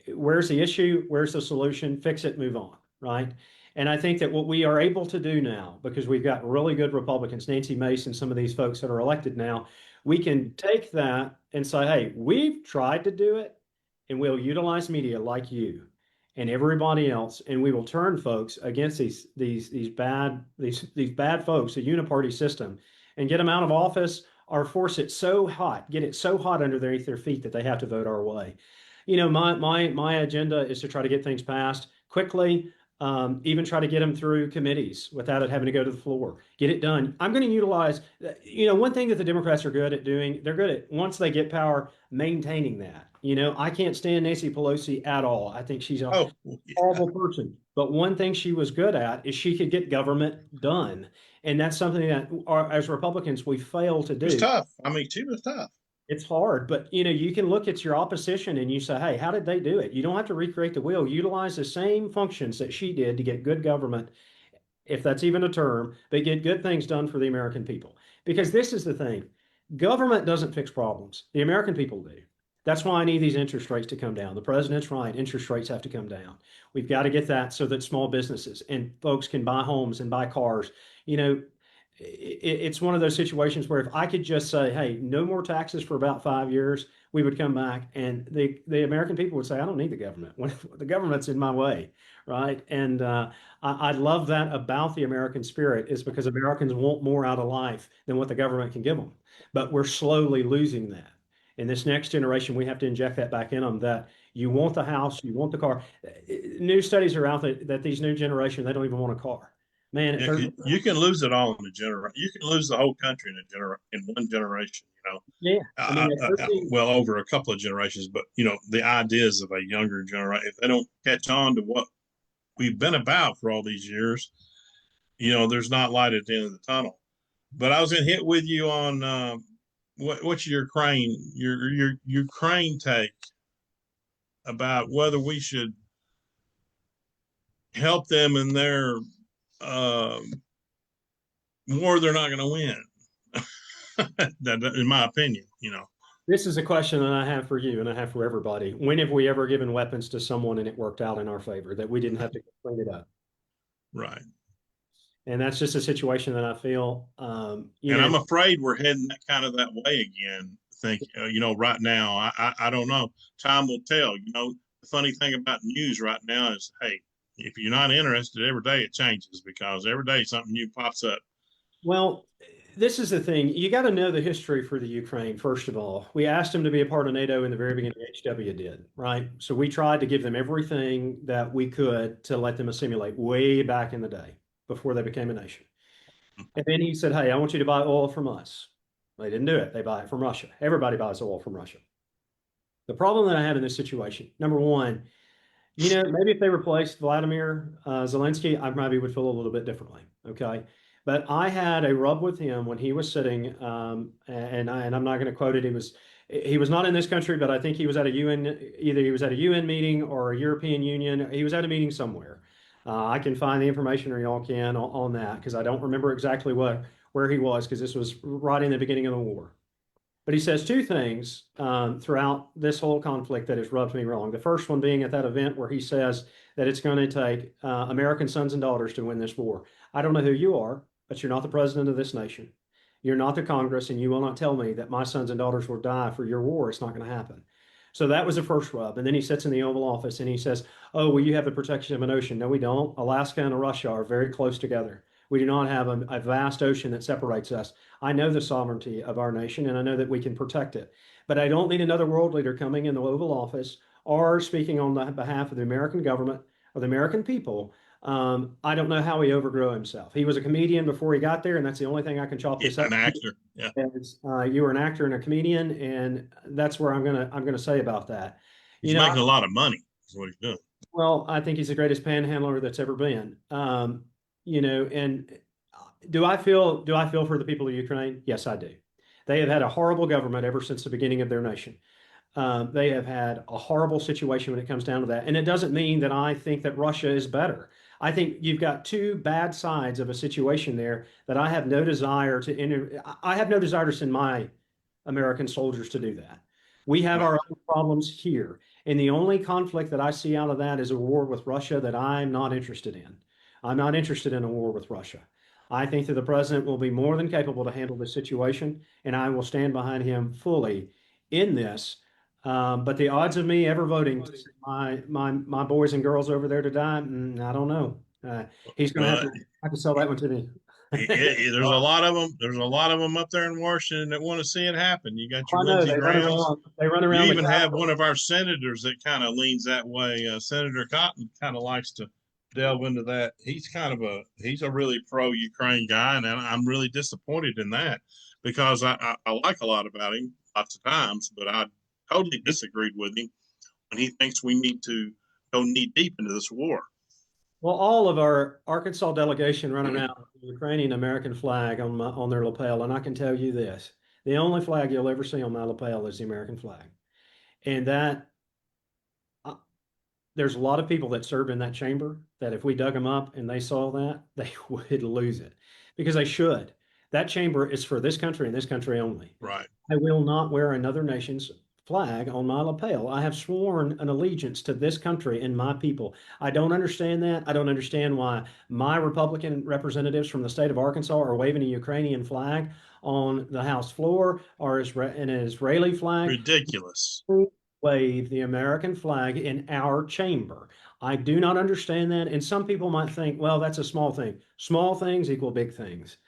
Where's the issue? Where's the solution? Fix it, move on, right? And I think that what we are able to do now, because we've got really good Republicans, Nancy Mace, some of these folks that are elected now, we can take that and say, hey, we've tried to do it, and we'll utilize media like you and everybody else, and we will turn folks against these bad folks, the uniparty system, and get them out of office, or force it so hot, get it so hot underneath their feet that they have to vote our way. You know, my agenda is to try to get things passed quickly, even try to get them through committees without it having to go to the floor. Get it done. I'm going to utilize, you know, one thing that the Democrats are good at doing, they're good at, once they get power, maintaining that. You know, I can't stand Nancy Pelosi at all. I think she's a horrible person. But one thing she was good at is she could get government done. And that's something that as Republicans, we fail to do. It was tough. I mean, she was tough. It's hard, but you know, you can look at your opposition and you say, hey, how did they do it? You don't have to recreate the wheel. Utilize the same functions that she did to get good government, if that's even a term, but get good things done for the American people. Because this is the thing. Government doesn't fix problems. The American people do. That's why I need these interest rates to come down. The president's right. Interest rates have to come down. We've got to get that so that small businesses and folks can buy homes and buy cars. You know, it's one of those situations where if I could just say, hey, no more taxes for about 5 years, we would come back and the American people would say, I don't need the government. The government's in my way, right? And I love that about the American spirit, is because Americans want more out of life than what the government can give them. But we're slowly losing that. In this next generation, we have to inject that back in them, that you want the house, you want the car. New studies are out that these new generation, they don't even want a car. Man, yeah, you can lose it all in a generation. You can lose the whole country in one generation. You know, yeah. Well, over a couple of generations. But you know, the ideas of a younger generation, if they don't catch on to what we've been about for all these years, you know, there's not light at the end of the tunnel. But I was going to hit with you on what's your Ukraine take about whether we should help them in their war they're not going to win. In my opinion, you know. This is a question that I have for you and I have for everybody. When have we ever given weapons to someone and it worked out in our favor, that we didn't have to clean it up? Right. And that's just a situation that I feel. I'm afraid we're heading that way again. You know, right now, I don't know. Time will tell. You know, the funny thing about news right now is, hey, if you're not interested, every day it changes, because every day something new pops up. Well, this is the thing. You got to know the history for the Ukraine, first of all. We asked them to be a part of NATO in the very beginning. HW did, right? So we tried to give them everything that we could to let them assimilate way back in the day before they became a nation. And then he said, hey, I want you to buy oil from us. They didn't do it. They buy it from Russia. Everybody buys oil from Russia. The problem that I have in this situation, number one, you know, maybe if they replaced Vladimir Zelensky, I probably would feel a little bit differently. Okay. But I had a rub with him when he was sitting, and I'm not going to quote it. He was not in this country, but I think he was at a UN, either he was at a UN meeting or a European Union. He was at a meeting somewhere. I can find the information, or y'all can, on that, because I don't remember exactly where he was, because this was right in the beginning of the war. But he says two things throughout this whole conflict that has rubbed me wrong. The first one being at that event where he says that it's going to take American sons and daughters to win this war. I don't know who you are, but you're not the president of this nation. You're not the Congress, and you will not tell me that my sons and daughters will die for your war. It's not going to happen. So that was the first rub. And then he sits in the Oval Office and he says, oh, well, you have the protection of an ocean. No, we don't. Alaska and Russia are very close together. We do not have a vast ocean that separates us. I know the sovereignty of our nation, and I know that we can protect it. But I don't need another world leader coming in the Oval Office or speaking on the behalf of the American government or the American people. I don't know how he overgrew himself. He was a comedian before he got there, and that's the only thing I can chalk this up. An actor, yeah. You were an actor and a comedian, and that's where I'm gonna say about that. He's making a lot of money. Is what he's doing. Well, I think he's the greatest panhandler that's ever been. You know, and do I feel for the people of Ukraine? Yes, I do. They have had a horrible government ever since the beginning of their nation. They have had a horrible situation when it comes down to that. And it doesn't mean that I think that Russia is better. I think you've got two bad sides of a situation there that I have no desire to enter. I have no desire to send my American soldiers to do that. We have our own problems here. And the only conflict that I see out of that is a war with Russia that I'm not interested in. I'm not interested in a war with Russia. I think that the president will be more than capable to handle this situation, and I will stand behind him fully in this. But the odds of me ever voting my boys and girls over there to die, I don't know. He's going to have to sell that one to me. There's a lot of them. There's a lot of them up there in Washington that want to see it happen. You got your I know Lindsey they run Grahams. around. They run You around. even have one of our senators that kind of leans that way. Senator Cotton kind of likes to delve into that. He's a really pro-Ukraine guy, and I'm really disappointed in that because I like a lot about him lots of times, but I totally disagreed with him when he thinks we need to go knee deep into this war. Well, all of our Arkansas delegation run around with the Ukrainian American flag on their lapel, and I can tell you this: the only flag you'll ever see on my lapel is the American flag, and that there's a lot of people that served in that chamber that if we dug them up and they saw that, they would lose it because they should. That chamber is for this country and this country only. Right. I will not wear another nation's flag on my lapel. I have sworn an allegiance to this country and my people. I don't understand that. I don't understand why my Republican representatives from the state of Arkansas are waving a Ukrainian flag on the House floor or an Israeli flag. Ridiculous. Wave the American flag in our chamber. I do not understand that. And some people might think, well, that's a small thing. Small things equal big things.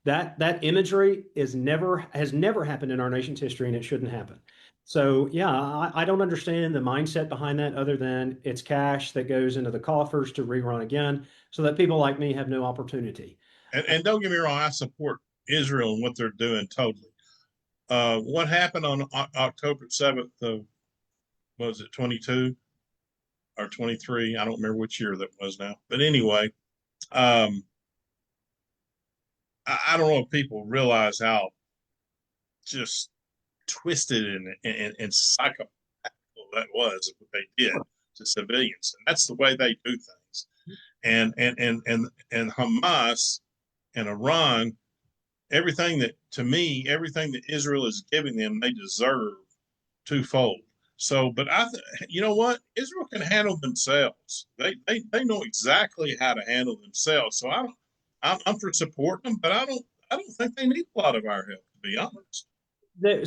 That imagery has never happened in our nation's history, and it shouldn't happen. So yeah, I don't understand the mindset behind that other than it's cash that goes into the coffers to rerun again so that people like me have no opportunity. And don't get me wrong, I support Israel and what they're doing totally. What happened on October 7th of, was it 22 or 23? I don't remember which year that was now. But anyway, I don't know if people realize how just twisted and psychopathical that was what they did to civilians. And that's the way they do things. And Hamas and Iran, everything that Israel is giving them, they deserve twofold. So, but you know what? Israel can handle themselves. They know exactly how to handle themselves. So I'm for supporting them, but I don't think they need a lot of our help, to be honest.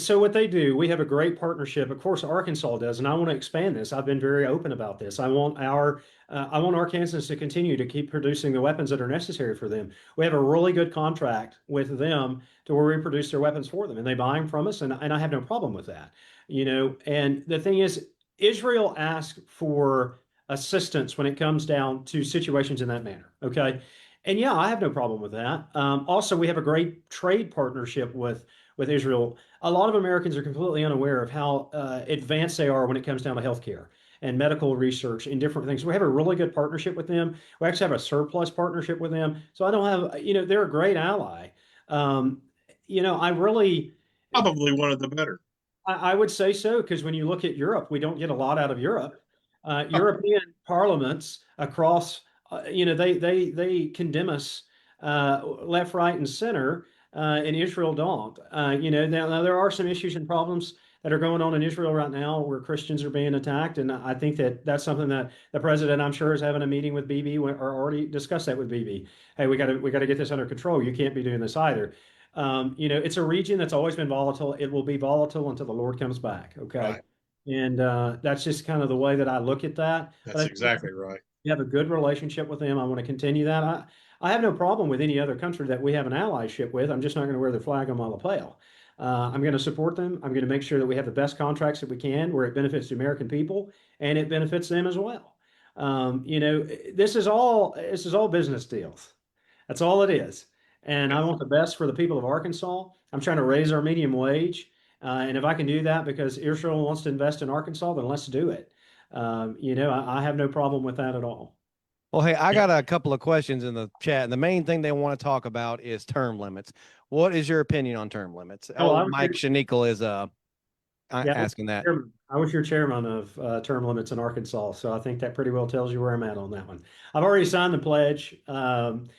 So what they do, we have a great partnership. Of course, Arkansas does, and I want to expand this. I've been very open about this. I want Arkansans to continue to keep producing the weapons that are necessary for them. We have a really good contract with them to where we produce their weapons for them, and they buy them from us, and I have no problem with that. And the thing is, Israel asks for assistance when it comes down to situations in that manner. Okay. And yeah, I have no problem with that. Also, we have a great trade partnership with Israel. A lot of Americans are completely unaware of how advanced they are when it comes down to healthcare and medical research and different things. We have a really good partnership with them. We actually have a surplus partnership with them. So I don't have, they're a great ally. I really probably one of the better. I would say so, because when you look at Europe, we don't get a lot out of Europe. European parliaments across, they condemn us left, right, and center, and Israel don't. Now there are some issues and problems that are going on in Israel right now where Christians are being attacked, and I think that's something that the president, I'm sure, is having a meeting with Bibi or already discussed that with Bibi. Hey, we got to get this under control. You can't be doing this either. It's a region that's always been volatile. It will be volatile until the Lord comes back. Okay. Right. And that's just kind of the way that I look at that. That's exactly right. You have a good relationship with them. I want to continue that. I have no problem with any other country that we have an allyship with. I'm just not going to wear their flag on my lapel. I'm going to support them. I'm going to make sure that we have the best contracts that we can where it benefits the American people and it benefits them as well. This is all business deals. That's all it is. And I want the best for the people of Arkansas. I'm trying to raise our medium wage. And if I can do that because Israel wants to invest in Arkansas, then let's do it. I have no problem with that at all. Well, hey, I got a couple of questions in the chat, and the main thing they want to talk about is term limits. What is your opinion on term limits? Mike Shanikel is asking that. I was your chairman of term limits in Arkansas, so I think that pretty well tells you where I'm at on that one. I've already signed the pledge, and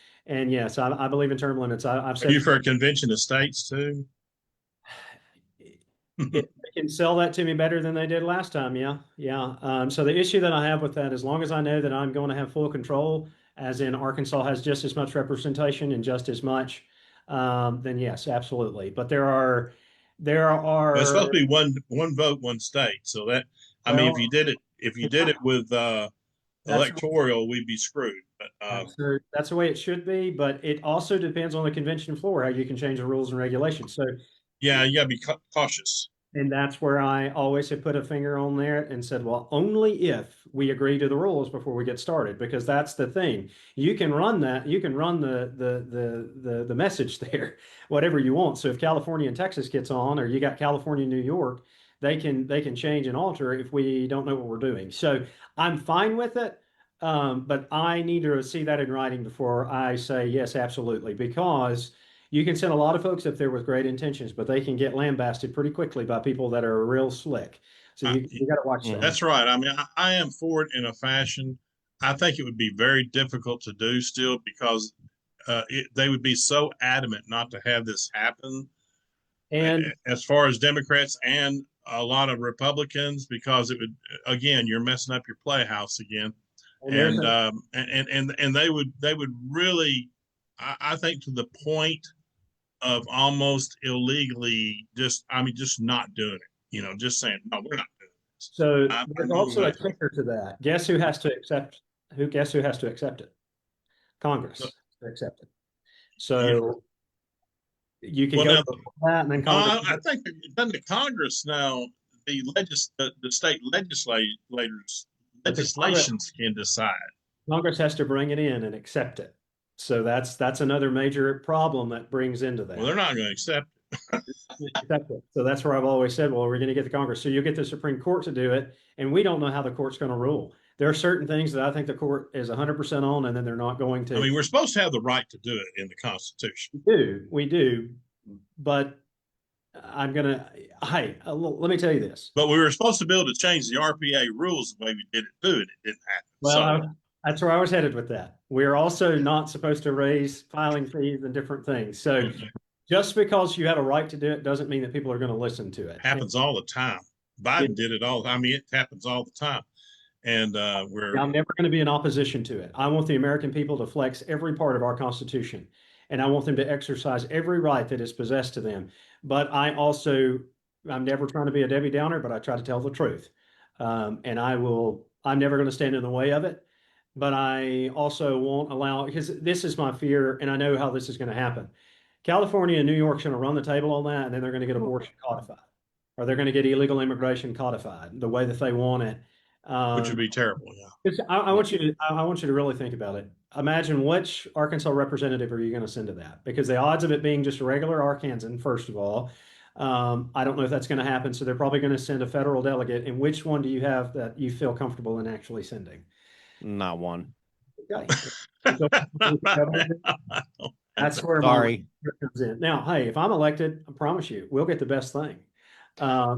yes, I believe in term limits. I've said. Are you for a convention of states too? If they can sell that to me better than they did last time, yeah. So the issue that I have with that, as long as I know that I'm going to have full control, as in Arkansas has just as much representation and just as much, then yes, absolutely. But there are. It's supposed to be one vote, one state. So that, if you did it with electoral, we'd be screwed. But That's the way it should be, but it also depends on the convention floor, how you can change the rules and regulations. So, yeah, you gotta be cautious. and that's where I always have put a finger on there and said, well, only if we agree to the rules before we get started, because that's the thing. You can run that, you can run the message there, whatever you want. So if California and Texas gets on, or you got California and New York, they can change and alter if we don't know what we're doing. So I'm fine with it. But I need to see that in writing before I say yes, absolutely, because you can send a lot of folks up there with great intentions, but they can get lambasted pretty quickly by people that are real slick. So you got to watch that. That's right. I mean, I am for it in a fashion. I think it would be very difficult to do still because they would be so adamant not to have this happen. And as far as Democrats and a lot of Republicans, because it would, again, you're messing up your playhouse again. And they would really, I think, to the point of almost illegally just not doing it. Just saying no, we're not doing this. So there's also a kicker to that. Guess who has to accept? Guess who has to accept it? Congress to accept it. So you can go to that, and then Congress. I think done the Congress now. The state legislations can decide. Congress has to bring it in and accept it. So that's another major problem that brings into that. Well, they're not going to accept it. So that's where I've always said, well, we're going to get the Congress. So you'll get the Supreme Court to do it, and we don't know how the court's going to rule. There are certain things that I think the court is 100% on, and then they're not going to. I mean, we're supposed to have the right to do it in the Constitution. We do, but I'm gonna. Hey, let me tell you this. But we were supposed to be able to change the RPA rules the way we did it too, and it didn't happen. Well, that's where I was headed with that. We're also not supposed to raise filing fees and different things. So just because you have a right to do it doesn't mean that people are going to listen to it. Happens all the time. Biden did it all. I mean, it happens all the time. And I'm never going to be in opposition to it. I want the American people to flex every part of our Constitution, and I want them to exercise every right that is possessed to them. But I'm never trying to be a Debbie Downer, but I try to tell the truth. I'm never going to stand in the way of it. But I also won't allow, because this is my fear, and I know how this is going to happen. California and New York's going to run the table on that, and then they're going to get abortion codified, or they're going to get illegal immigration codified the way that they want it. Which would be terrible. Yeah. I want you to really think about it. Imagine which Arkansas representative are you going to send to that? Because the odds of it being just a regular Arkansan, first of all, I don't know if that's going to happen. So they're probably going to send a federal delegate. And which one do you have that you feel comfortable in actually sending? Not one. Okay. That's where Sorry. my comes in. Now, hey, if I'm elected, I promise you, we'll get the best thing. I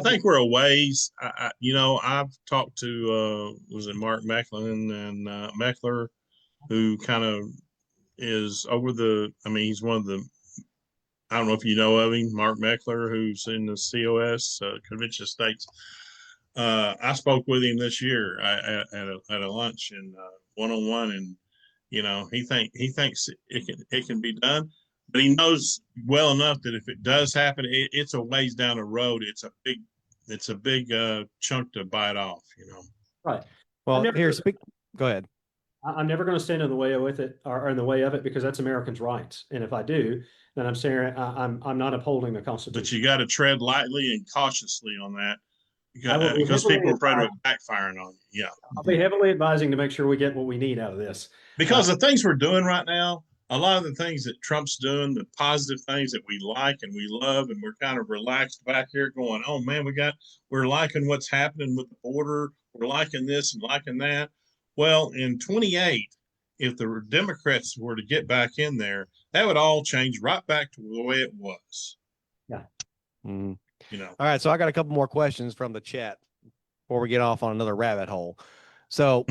think we're a ways. I've talked to was it Mark Mecklen and Meckler, who kind of is over he's one of the. I don't know if you know of him, Mark Meckler, who's in the COS Convention of States. I spoke with him this year at a lunch and one-on-one, and he thinks it can be done, but he knows well enough that if it does happen, it's a ways down the road. It's a big chunk to bite off. Right. Well, go ahead. I'm never going to stand in the way with it or in the way of it, because that's Americans' rights. And if I do, then I'm saying I'm not upholding the Constitution. But you got to tread lightly and cautiously on that. Because people are afraid of backfiring on you. Yeah. I'll be heavily advising to make sure we get what we need out of this. Because the things we're doing right now, a lot of the things that Trump's doing, the positive things that we like and we love, and we're kind of relaxed back here going, oh man, we're liking what's happening with the border. We're liking this and liking that. Well, in 28, if the Democrats were to get back in there, that would all change right back to the way it was. Yeah. Mm-hmm. All right, so I got a couple more questions from the chat before we get off on another rabbit hole. So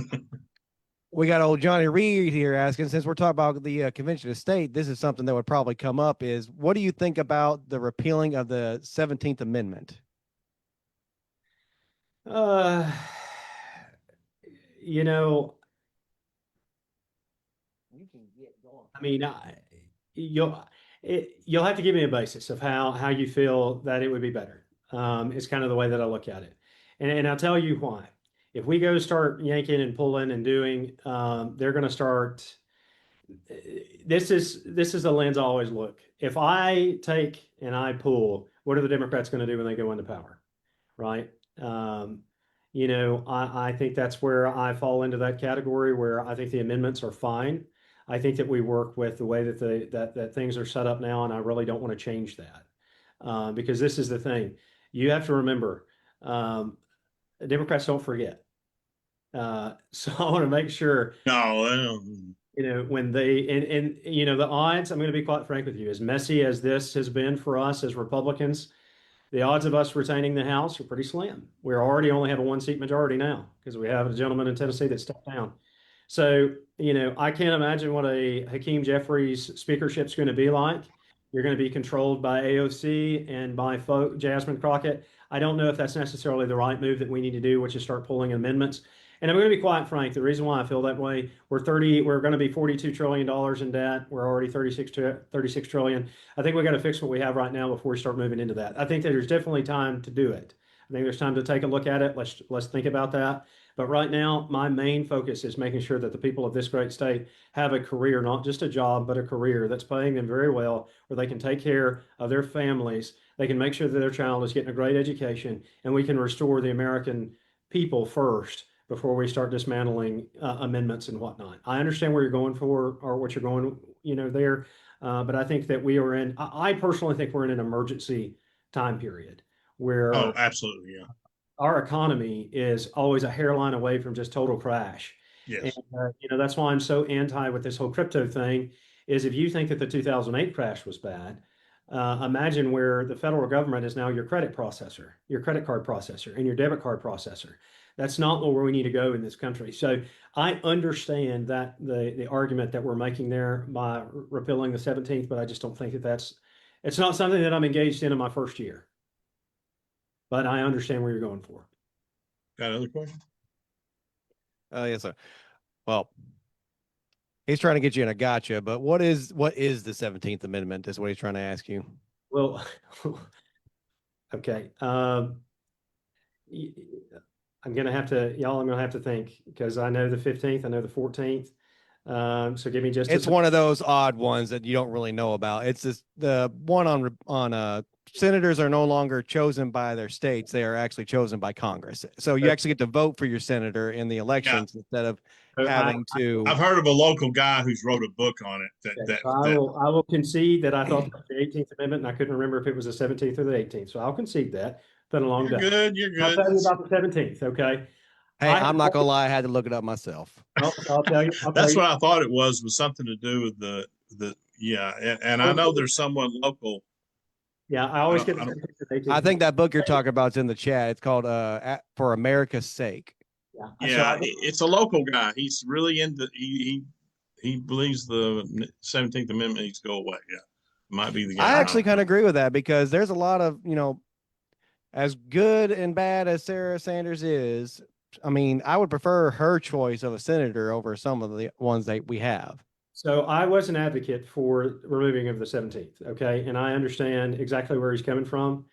we got old Johnny Reed here asking, since we're talking about the Convention of State, this is something that would probably come up, is what do you think about the repealing of the 17th Amendment? You'll have to give me a basis of how you feel that it would be better. It's kind of the way that I look at it. And I'll tell you why. If we go start yanking and pulling and doing, they're going to start. This is the lens I always look. If I take and I pull, what are the Democrats going to do when they go into power, right? I think that's where I fall into that category where I think the amendments are fine. I think that we work with the way that that things are set up now, and I really don't want to change that because this is the thing. You have to remember, Democrats don't forget. So I want to make sure. No, When they and the odds, I'm going to be quite frank with you, as messy as this has been for us as Republicans, the odds of us retaining the House are pretty slim. We're already only have a 1-seat majority now because we have a gentleman in Tennessee that stepped down. So, I can't imagine what a Hakeem Jeffries speakership is going to be like. You're going to be controlled by AOC and by Jasmine Crockett. I don't know if that's necessarily the right move that we need to do, which is start pulling amendments. And I'm going to be quite frank. The reason why I feel that way, we're going to be $42 trillion in debt. We're already 36 trillion. I think we got to fix what we have right now before we start moving into that. I think that there's definitely time to do it. I think there's time to take a look at it. Let's think about that. But right now, my main focus is making sure that the people of this great state have a career, not just a job, but a career that's paying them very well, where they can take care of their families. They can make sure that their child is getting a great education, and we can restore the American people first before we start dismantling amendments and whatnot. I understand where you're going for or what you're going, there. But I think that we are I personally think we're in an emergency time period where absolutely, yeah. Our economy is always a hairline away from just total crash. Yes. And, that's why I'm so anti with this whole crypto thing is if you think that the 2008 crash was bad, imagine where the federal government is now your credit processor, your credit card processor, and your debit card processor. That's not where we need to go in this country. So I understand that the argument that we're making there by repealing the 17th, but I just don't think it's not something that I'm engaged in my first year. But I understand where you're going for. Got another question? Yes, sir. Well, he's trying to get you in a gotcha, but what is the 17th Amendment is what he's trying to ask you. Well, okay. I'm going to have to think because I know the 15th, I know the 14th. So give me just. It's one of those odd ones that you don't really know about. It's just the one on senators are no longer chosen by their states. They are actually chosen by Congress. So you actually get to vote for your senator in the elections instead of having to. I've heard of a local guy who's wrote a book on it. I will concede that I thought that the 18th Amendment, and I couldn't remember if it was the 17th or the 18th. So I'll concede that. It's been a long day. You're good. I'll tell you about the 17th. Okay. Hey, I'm not gonna lie. I had to look it up myself. I'll tell you. That's what I thought it was something to do with the and I know there's someone local. Yeah, I always get. I think that book you're talking about is in the chat. It's called For America's Sake. Yeah, it's a local guy. He's really into he believes the 17th Amendment needs to go away. Yeah, might be the guy. I actually kind of agree with that because there's a lot of as good and bad as Sarah Sanders is. I mean, I would prefer her choice of a senator over some of the ones that we have. So I was an advocate for removing of the 17th. Okay. And I understand exactly where he's coming from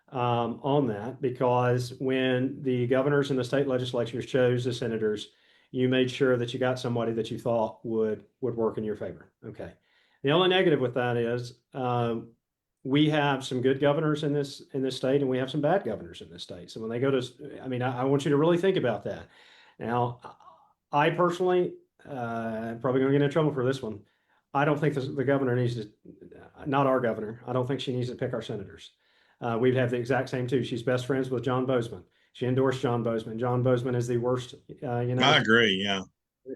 on that, because when the governors and the state legislatures chose the senators, you made sure that you got somebody that you thought would work in your favor. Okay. The only negative with that is we have some good governors in this state, and we have some bad governors in this state. So when they go to, I want you to really think about that. Now, I personally, probably going to get in trouble for this one. I don't think the governor needs to, not our governor. I don't think she needs to pick our senators. We have the exact same too. She's best friends with John Bozeman. She endorsed John Bozeman. John Bozeman is the worst, I agree. Yeah.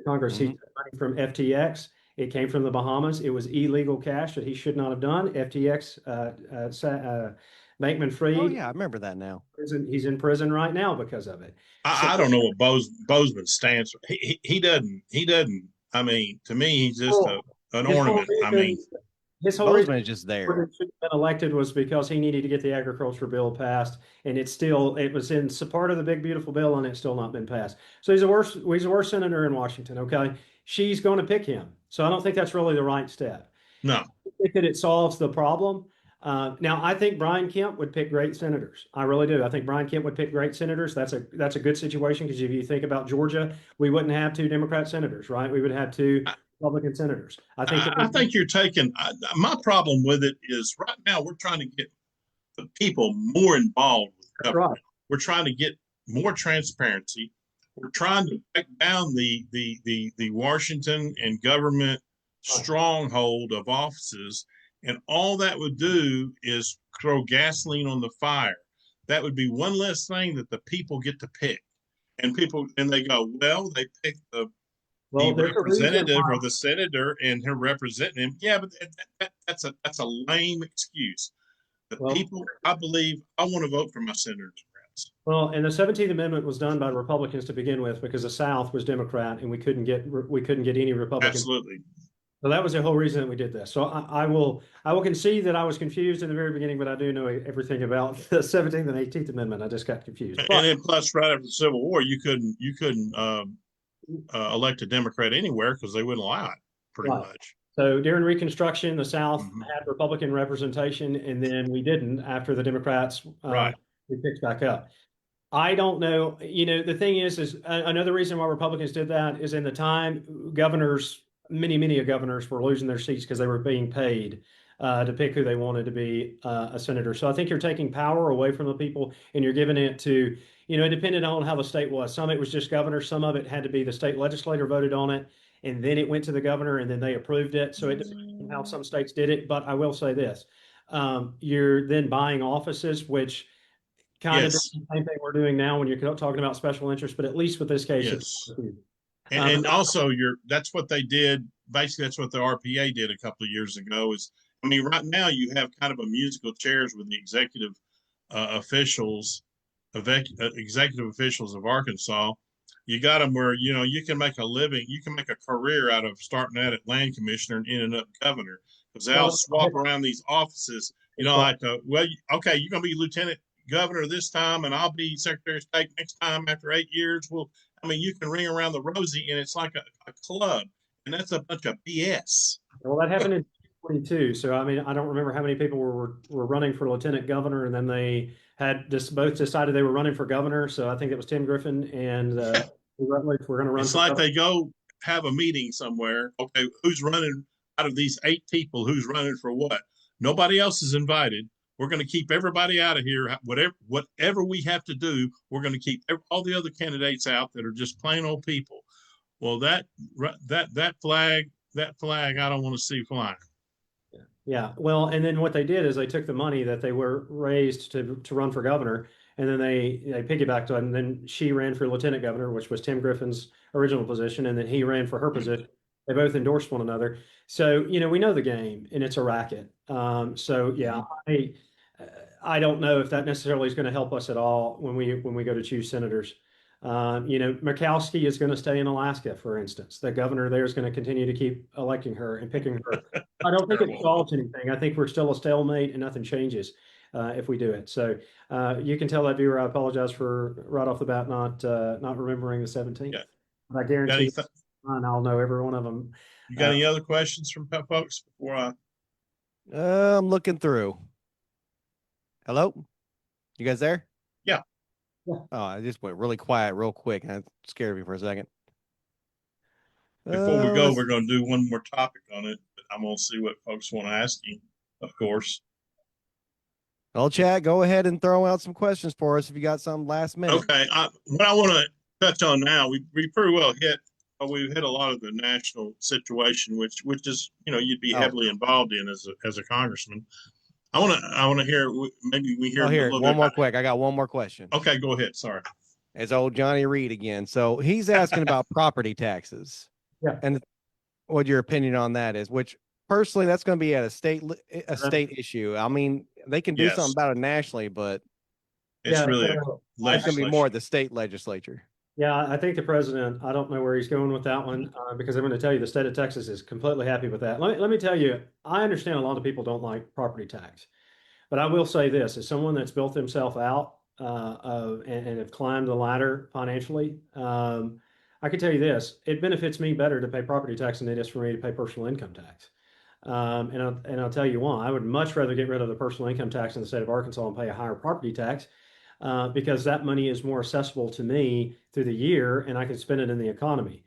Congress. He took money from FTX. It came from the Bahamas. It was illegal cash that he should not have done. FTX, Bankman-Fried. Oh yeah, I remember that now. He's in prison right now because of it. I don't know what Bozeman stands for. He doesn't. I mean, to me, he's just an ornament. His whole Bozeman reason is just there. he should have been elected was because he needed to get the agriculture bill passed, and it was in part of the big beautiful bill, and it's still not been passed. So he's the worst senator in Washington. Okay, she's going to pick him. So I don't think that's really the right step. No, I think that it solves the problem. Now, I think Brian Kemp would pick great senators. I really do. I think Brian Kemp would pick great senators. That's a good situation because if you think about Georgia, we wouldn't have 2 Democrat senators, right? We would have 2 Republican senators. I think you're taking my problem with it is right now we're trying to get the people more involved with government. Right. We're trying to get more transparency. We're trying to break down the Washington and government stronghold of offices, and all that would do is throw gasoline on the fire. That would be one less thing that the people get to pick, and they go, well, they pick the representative or the senator, and they're representing him. Yeah, but that's a lame excuse. The people, I believe, I want to vote for my senators. Well, and the 17th Amendment was done by Republicans to begin with because the South was Democrat and we couldn't get any Republicans. Absolutely. So that was the whole reason that we did this. So I will concede that I was confused in the very beginning, but I do know everything about the 17th and 18th Amendment. I just got confused. And then plus, right after the Civil War, you couldn't elect a Democrat anywhere because they wouldn't allow it pretty much. So during Reconstruction, the South had Republican representation, and then we didn't after the Democrats we picked back up. I don't know. The thing is another reason why Republicans did that is in the time governors, many governors were losing their seats because they were being paid to pick who they wanted to be a senator. So I think you're taking power away from the people and you're giving it to, it depended on how the state was. Some of it was just governor. Some of it had to be the state legislator voted on it. And then it went to the governor and then they approved it. So it depends on how some states did it. But I will say this, you're then buying offices, which kind of the same thing we're doing now when you're talking about special interest, but at least with this case, it's and also that's what they did. Basically, that's what the RPA did a couple of years ago right now you have kind of a musical chairs with the executive officials of Arkansas. You got them where, you can make a living, you can make a career out of starting out at land commissioner and ending up governor because they'll swap around these offices, okay, you're going to be lieutenant governor this time and I'll be secretary of state next time after 8 years. Well, you can ring around the rosy and it's like a club, and that's a bunch of BS. Well, that happened in 2022. So, I don't remember how many people were running for lieutenant governor, and then they had both decided they were running for governor. So I think it was Tim Griffin and Rutledge were going to run. It's like they go have a meeting somewhere. Okay, who's running out of these 8 people? Who's running for what? Nobody else is invited. We're going to keep everybody out of here. Whatever we have to do, we're going to keep all the other candidates out that are just plain old people. Well, that flag, I don't want to see flying. Yeah. Well, and then what they did is they took the money that they were raised to run for governor, and then they piggybacked on. And then she ran for lieutenant governor, which was Tim Griffin's original position, and then he ran for her position. They both endorsed one another. So we know the game, and it's a racket. I don't know if that necessarily is going to help us at all when we go to choose senators. Murkowski is going to stay in Alaska, for instance. The governor there is going to continue to keep electing her and picking her. I don't think it solves anything. I think we're still a stalemate and nothing changes if we do it. So you can tell that viewer I apologize for right off the bat not remembering the 17th. Yeah. I guarantee I'll know every one of them. You got any other questions from folks before I'm looking through. Hello? You guys there? Yeah. Oh, I just went really quiet real quick and that scared me for a second. Before we go, we're going to do one more topic on it, but I'm going to see what folks want to ask you, of course. Well, chat, go ahead and throw out some questions for us if you got some last minute. Okay. What I want to touch on now, we pretty well we've hit a lot of the national situation, which is, you'd be heavily involved in as a congressman. I want to hear, maybe we hear. One more quick. I got one more question. Okay, go ahead. Sorry. It's old Johnny Reed again. So he's asking about property taxes. Yeah. And what your opinion on that is, which personally, that's going to be at a state issue. They can do something about it nationally, but it's really it's going to be more at the state legislature. Yeah, I think the president, I don't know where he's going with that one because I'm going to tell you the state of Texas is completely happy with that. Let me tell you, I understand a lot of people don't like property tax, but I will say this, as someone that's built himself out and have climbed the ladder financially, I can tell you this, it benefits me better to pay property tax than it is for me to pay personal income tax. And I'll tell you why. I would much rather get rid of the personal income tax in the state of Arkansas and pay a higher property tax, because that money is more accessible to me through the year and I can spend it in the economy.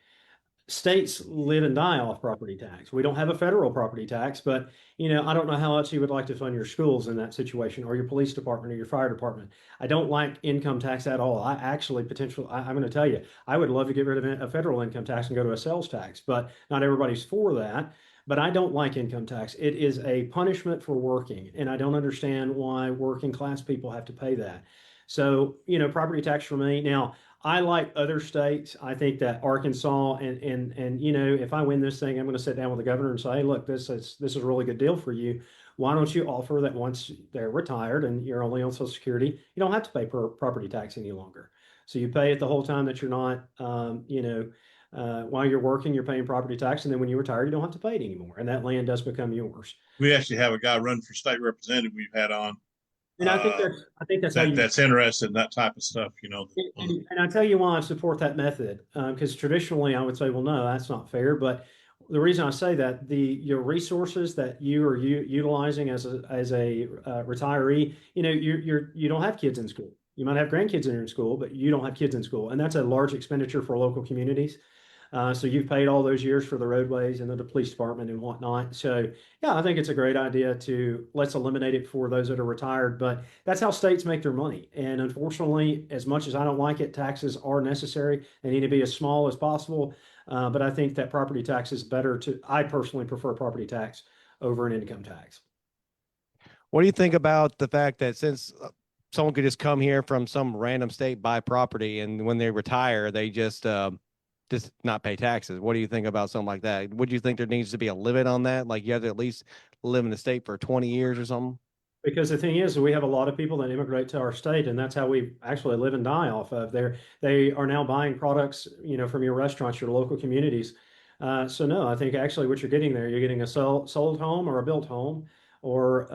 States live and die off property tax. We don't have a federal property tax, but I don't know how else you would like to fund your schools in that situation, or your police department, or your fire department. I don't like income tax at all. I actually I'm going to tell you, I would love to get rid of a federal income tax and go to a sales tax, but not everybody's for that. But I don't like income tax. It is a punishment for working, and I don't understand why working class people have to pay that. So, property tax for me. Now, I like other states. I think that Arkansas and if I win this thing, I'm going to sit down with the governor and say, hey, look, this is a really good deal for you. Why don't you offer that once they're retired and you're only on Social Security, you don't have to pay property tax any longer. So you pay it the whole time that you're not, while you're working, you're paying property tax, and then when you retire, you don't have to pay it anymore, and that land does become yours. We actually have a guy running for state representative we've had on. And I think that's how you, that's interested in that type of stuff, And I tell you why I support that method, because traditionally I would say, well, no, that's not fair. But the reason I say that, your resources that you are utilizing as a retiree, you don't have kids in school. You might have grandkids in school, but you don't have kids in school, and that's a large expenditure for local communities. So you've paid all those years for the roadways and the police department and whatnot. So yeah, I think it's a great idea to let's eliminate it for those that are retired. But that's how states make their money. And unfortunately, as much as I don't like it, taxes are necessary. They need to be as small as possible. But I think that property tax is better I personally prefer property tax over an income tax. What do you think about the fact that since someone could just come here from some random state, buy property, and when they retire, they just not pay taxes? What do you think about something like that? Would you think there needs to be a limit on that? Like you have to at least live in the state for 20 years or something? Because the thing is, we have a lot of people that immigrate to our state, and that's how we actually live and die off of. They are now buying products, from your restaurants, your local communities. So no, I think actually what you're getting there, you're getting a sold home or a built home, or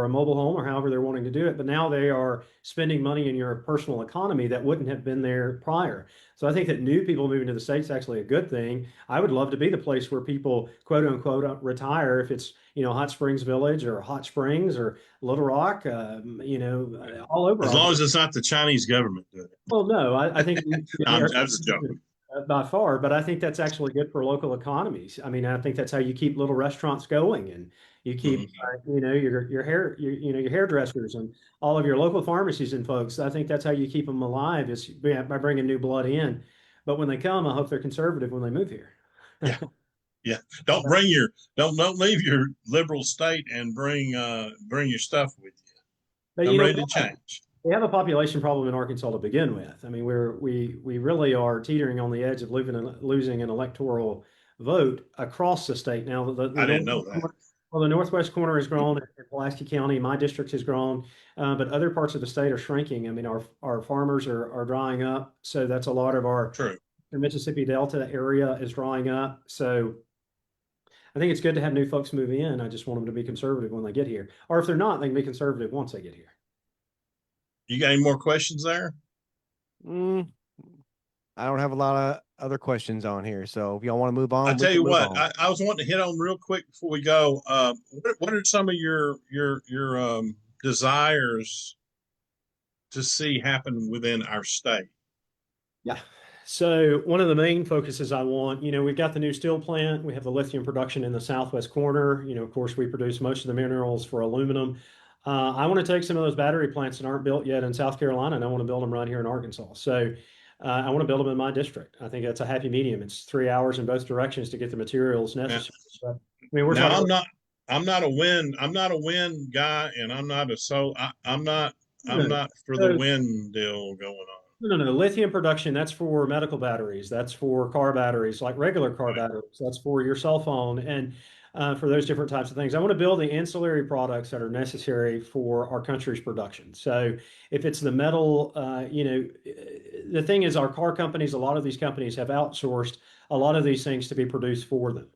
a mobile home, or however they're wanting to do it. But now they are spending money in your personal economy that wouldn't have been there prior. So I think that new people moving to the States is actually a good thing. I would love to be the place where people, quote unquote, retire, if it's, Hot Springs Village or Hot Springs or Little Rock, all over. As long as it's not the Chinese government doing it. Well, no, I think I'm just joking. By far, but I think that's actually good for local economies. I mean, I think that's how you keep little restaurants going, and you keep, your hairdressers and all of your local pharmacies and folks. I think that's how you keep them alive, is by bringing new blood in. But when they come, I hope they're conservative when they move here. Yeah. Don't leave your liberal state and bring your stuff with you. But I'm ready to change. We have a population problem in Arkansas to begin with. I mean, we really are teetering on the edge of losing an electoral vote across the state. Now, I didn't know that. Well, the northwest corner has grown in Pulaski County. My district has grown, but other parts of the state are shrinking. I mean, our farmers are drying up, so that's a lot of our Mississippi Delta area is drying up. So I think it's good to have new folks move in. I just want them to be conservative when they get here, or if they're not, they can be conservative once they get here. You got any more questions there? I don't have a lot of other questions on here, so if y'all want to move on, I'll tell you what, I was wanting to hit on real quick before we go. What are some of your desires to see happen within our state? Yeah. So one of the main focuses I want, we've got the new steel plant. We have the lithium production in the southwest corner. Of course, we produce most of the minerals for aluminum. I want to take some of those battery plants that aren't built yet in South Carolina, and I want to build them right here in Arkansas. So I want to build them in my district. I think that's a happy medium. It's 3 hours in both directions to get the materials necessary. Yeah. So, I mean, I'm not a wind guy, and I'm not for the wind deal going on. No. Lithium production, that's for medical batteries. That's for car batteries, like regular car batteries. That's for your cell phone. And for those different types of things. I want to build the ancillary products that are necessary for our country's production. So if it's the metal, the thing is, our car companies, a lot of these companies have outsourced a lot of these things to be produced for them.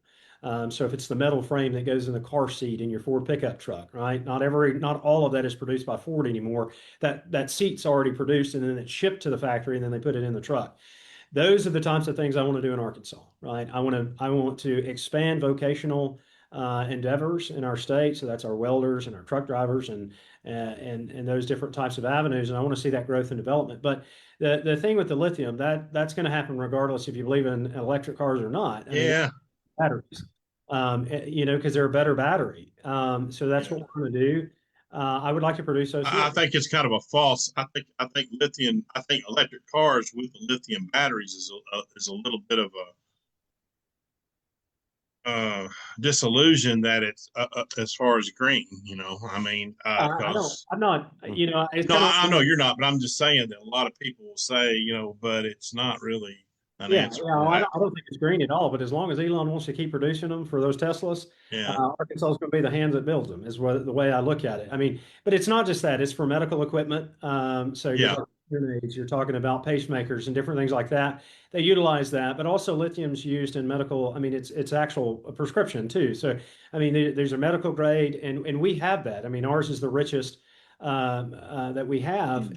So if it's the metal frame that goes in the car seat in your Ford pickup truck, right? Not all of that is produced by Ford anymore. That seat's already produced, and then it's shipped to the factory, and then they put it in the truck. Those are the types of things I want to do in Arkansas, right? I want to expand vocational endeavors in our state. So that's our welders and our truck drivers and those different types of avenues. And I want to see that growth and development. But the thing with the lithium, that's going to happen regardless if you believe in electric cars or not. I mean, batteries, because they're a better battery. So that's what we're going to do. I would like to produce those here. I think it's kind of a false. I think lithium. I think electric cars with the lithium batteries is a little bit of a disillusion that it's as far as green. I mean, because I'm not. It's no, kinda I know you're not, but I'm just saying that a lot of people will say, but it's not really an answer. I don't think it's green at all. But as long as Elon wants to keep producing them for those Teslas, Arkansas is going to be the hands that builds them. Is the way I look at it. I mean, but it's not just that; it's for medical equipment. You're talking about pacemakers and different things like that. They utilize that, but also lithium's used in medical. I mean, it's actual prescription too. So, I mean, there's a medical grade, and we have that. I mean, ours is the richest that we have.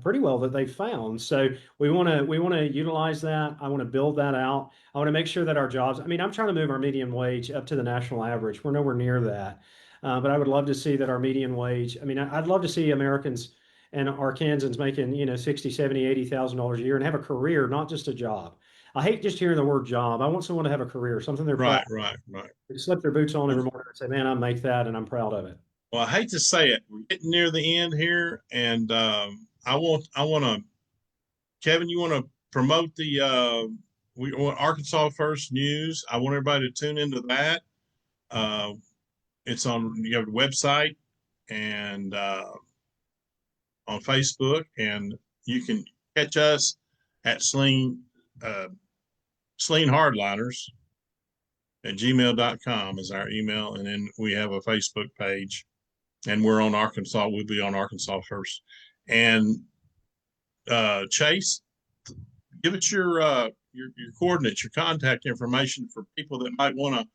Pretty well that they've found. So we want to utilize that. I want to build that out. I want to make sure that our jobs, I mean, I'm trying to move our median wage up to the national average. We're nowhere near that. But I would love to see that our median wage, I mean, I'd love to see Americans and Arkansans making, $60,000, $70,000, $80,000 a year and have a career, not just a job. I hate just hearing the word job. I want someone to have a career, something they're proud of. Right. They slip their boots on every morning and say, man, I make that and I'm proud of it. Well, I hate to say it, we're getting near the end here, and I want to, Kevin, you want to promote we want Arkansas First News. I want everybody to tune into that. It's you have the website and on Facebook, and you can catch us at Saline Hardliners at gmail.com is our email. And then we have a Facebook page, and we're on Arkansas. We'll be on Arkansas First. And Chase, give it your coordinates, your contact information for people that might want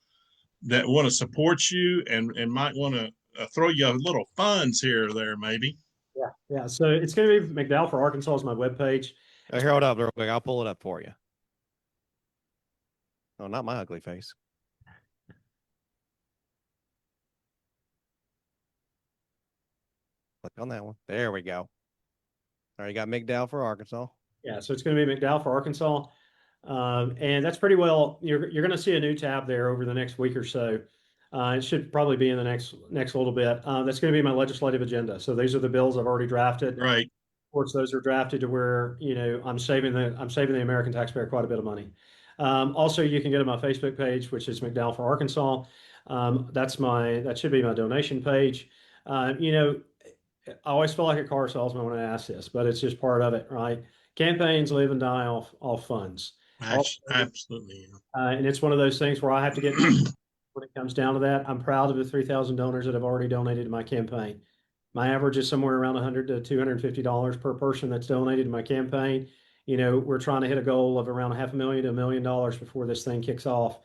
to support you and might want to throw you a little funds here or there, maybe. Yeah. So it's going to be McDowell for Arkansas is my webpage. Hold up real quick. I'll pull it up for you. Oh, not my ugly face. Click on that one. There we go. All right, you got McDowell for Arkansas. Yeah, so it's going to be McDowell for Arkansas. And that's pretty well, you're going to see a new tab there over the next week or so. It should probably be in the next little bit. That's going to be my legislative agenda. So these are the bills I've already drafted. Right. Of course, those are drafted to where, I'm saving the American taxpayer quite a bit of money. Also, you can go to my Facebook page, which is McDowell for Arkansas. That should be my donation page. I always feel like a car salesman when I ask this, but it's just part of it, right? Campaigns live and die off funds. Absolutely. And it's one of those things where I have to get, when it comes down to that, I'm proud of the 3,000 donors that have already donated to my campaign. My average is somewhere around $100 to $250 per person that's donated to my campaign. We're trying to hit a goal of around $500,000 to $1 million before this thing kicks off,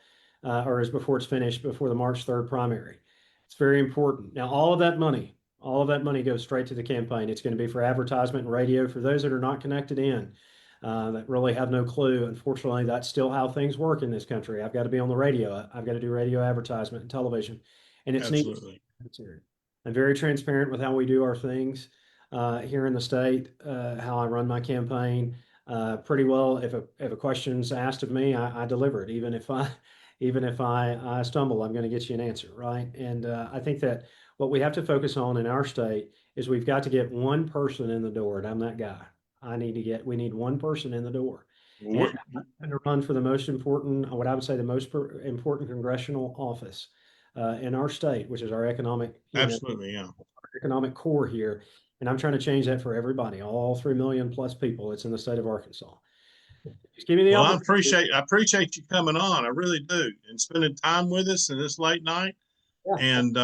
before it's finished, before the March 3rd primary. It's very important. Now, all of that money goes straight to the campaign. It's going to be for advertisement and radio. For those that are not connected in, that really have no clue, unfortunately, that's still how things work in this country. I've got to be on the radio. I've got to do radio advertisement and television. And it's neat. I'm very transparent with how we do our things here in the state, how I run my campaign. Pretty well, if a question's asked of me, I deliver it. Even if I stumble, I'm going to get you an answer, right? And I think that what we have to focus on in our state is we've got to get one person in the door, and I'm that guy. We need one person in the door. And I'm going to run for the most important, what I would say the most important congressional office in our state, which is our economic, economic core here. And I'm trying to change that for everybody, all 3 million plus people that's in the state of Arkansas. Just give me the opportunity. I appreciate you coming on. I really do. And spending time with us in this late night. Yeah. And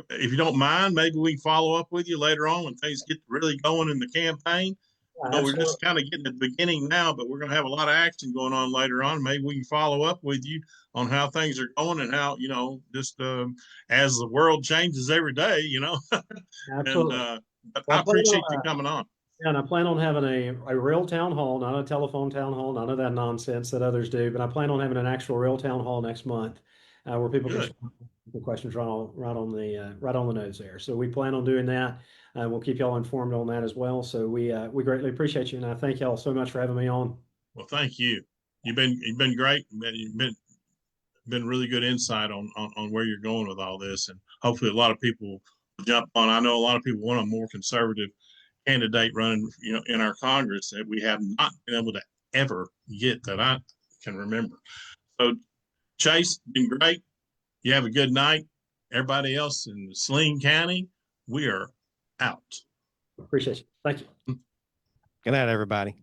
if you don't mind, maybe we can follow up with you later on when things get really going in the campaign. We're just kind of getting at the beginning now, but we're going to have a lot of action going on later on. Maybe we can follow up with you on how things are going and how, just as the world changes every day, Absolutely. But I appreciate you coming on. Yeah, and I plan on having a real town hall, not a telephone town hall, none of that nonsense that others do, but I plan on having an actual real town hall next month where people can Good. the questions right on the nose there. So we plan on doing that. We'll keep y'all informed on that as well. So we greatly appreciate you, and I thank y'all so much for having me on. Well, thank you. You've been great. You've been really good insight on where you're going with all this, and hopefully a lot of people will jump on. I know a lot of people want a more conservative candidate running, in our Congress that we have not been able to ever get that I can remember. So, Chase, been great. You have a good night. Everybody else in Saline County, we are out. Appreciate you. Thank you. Good night, everybody.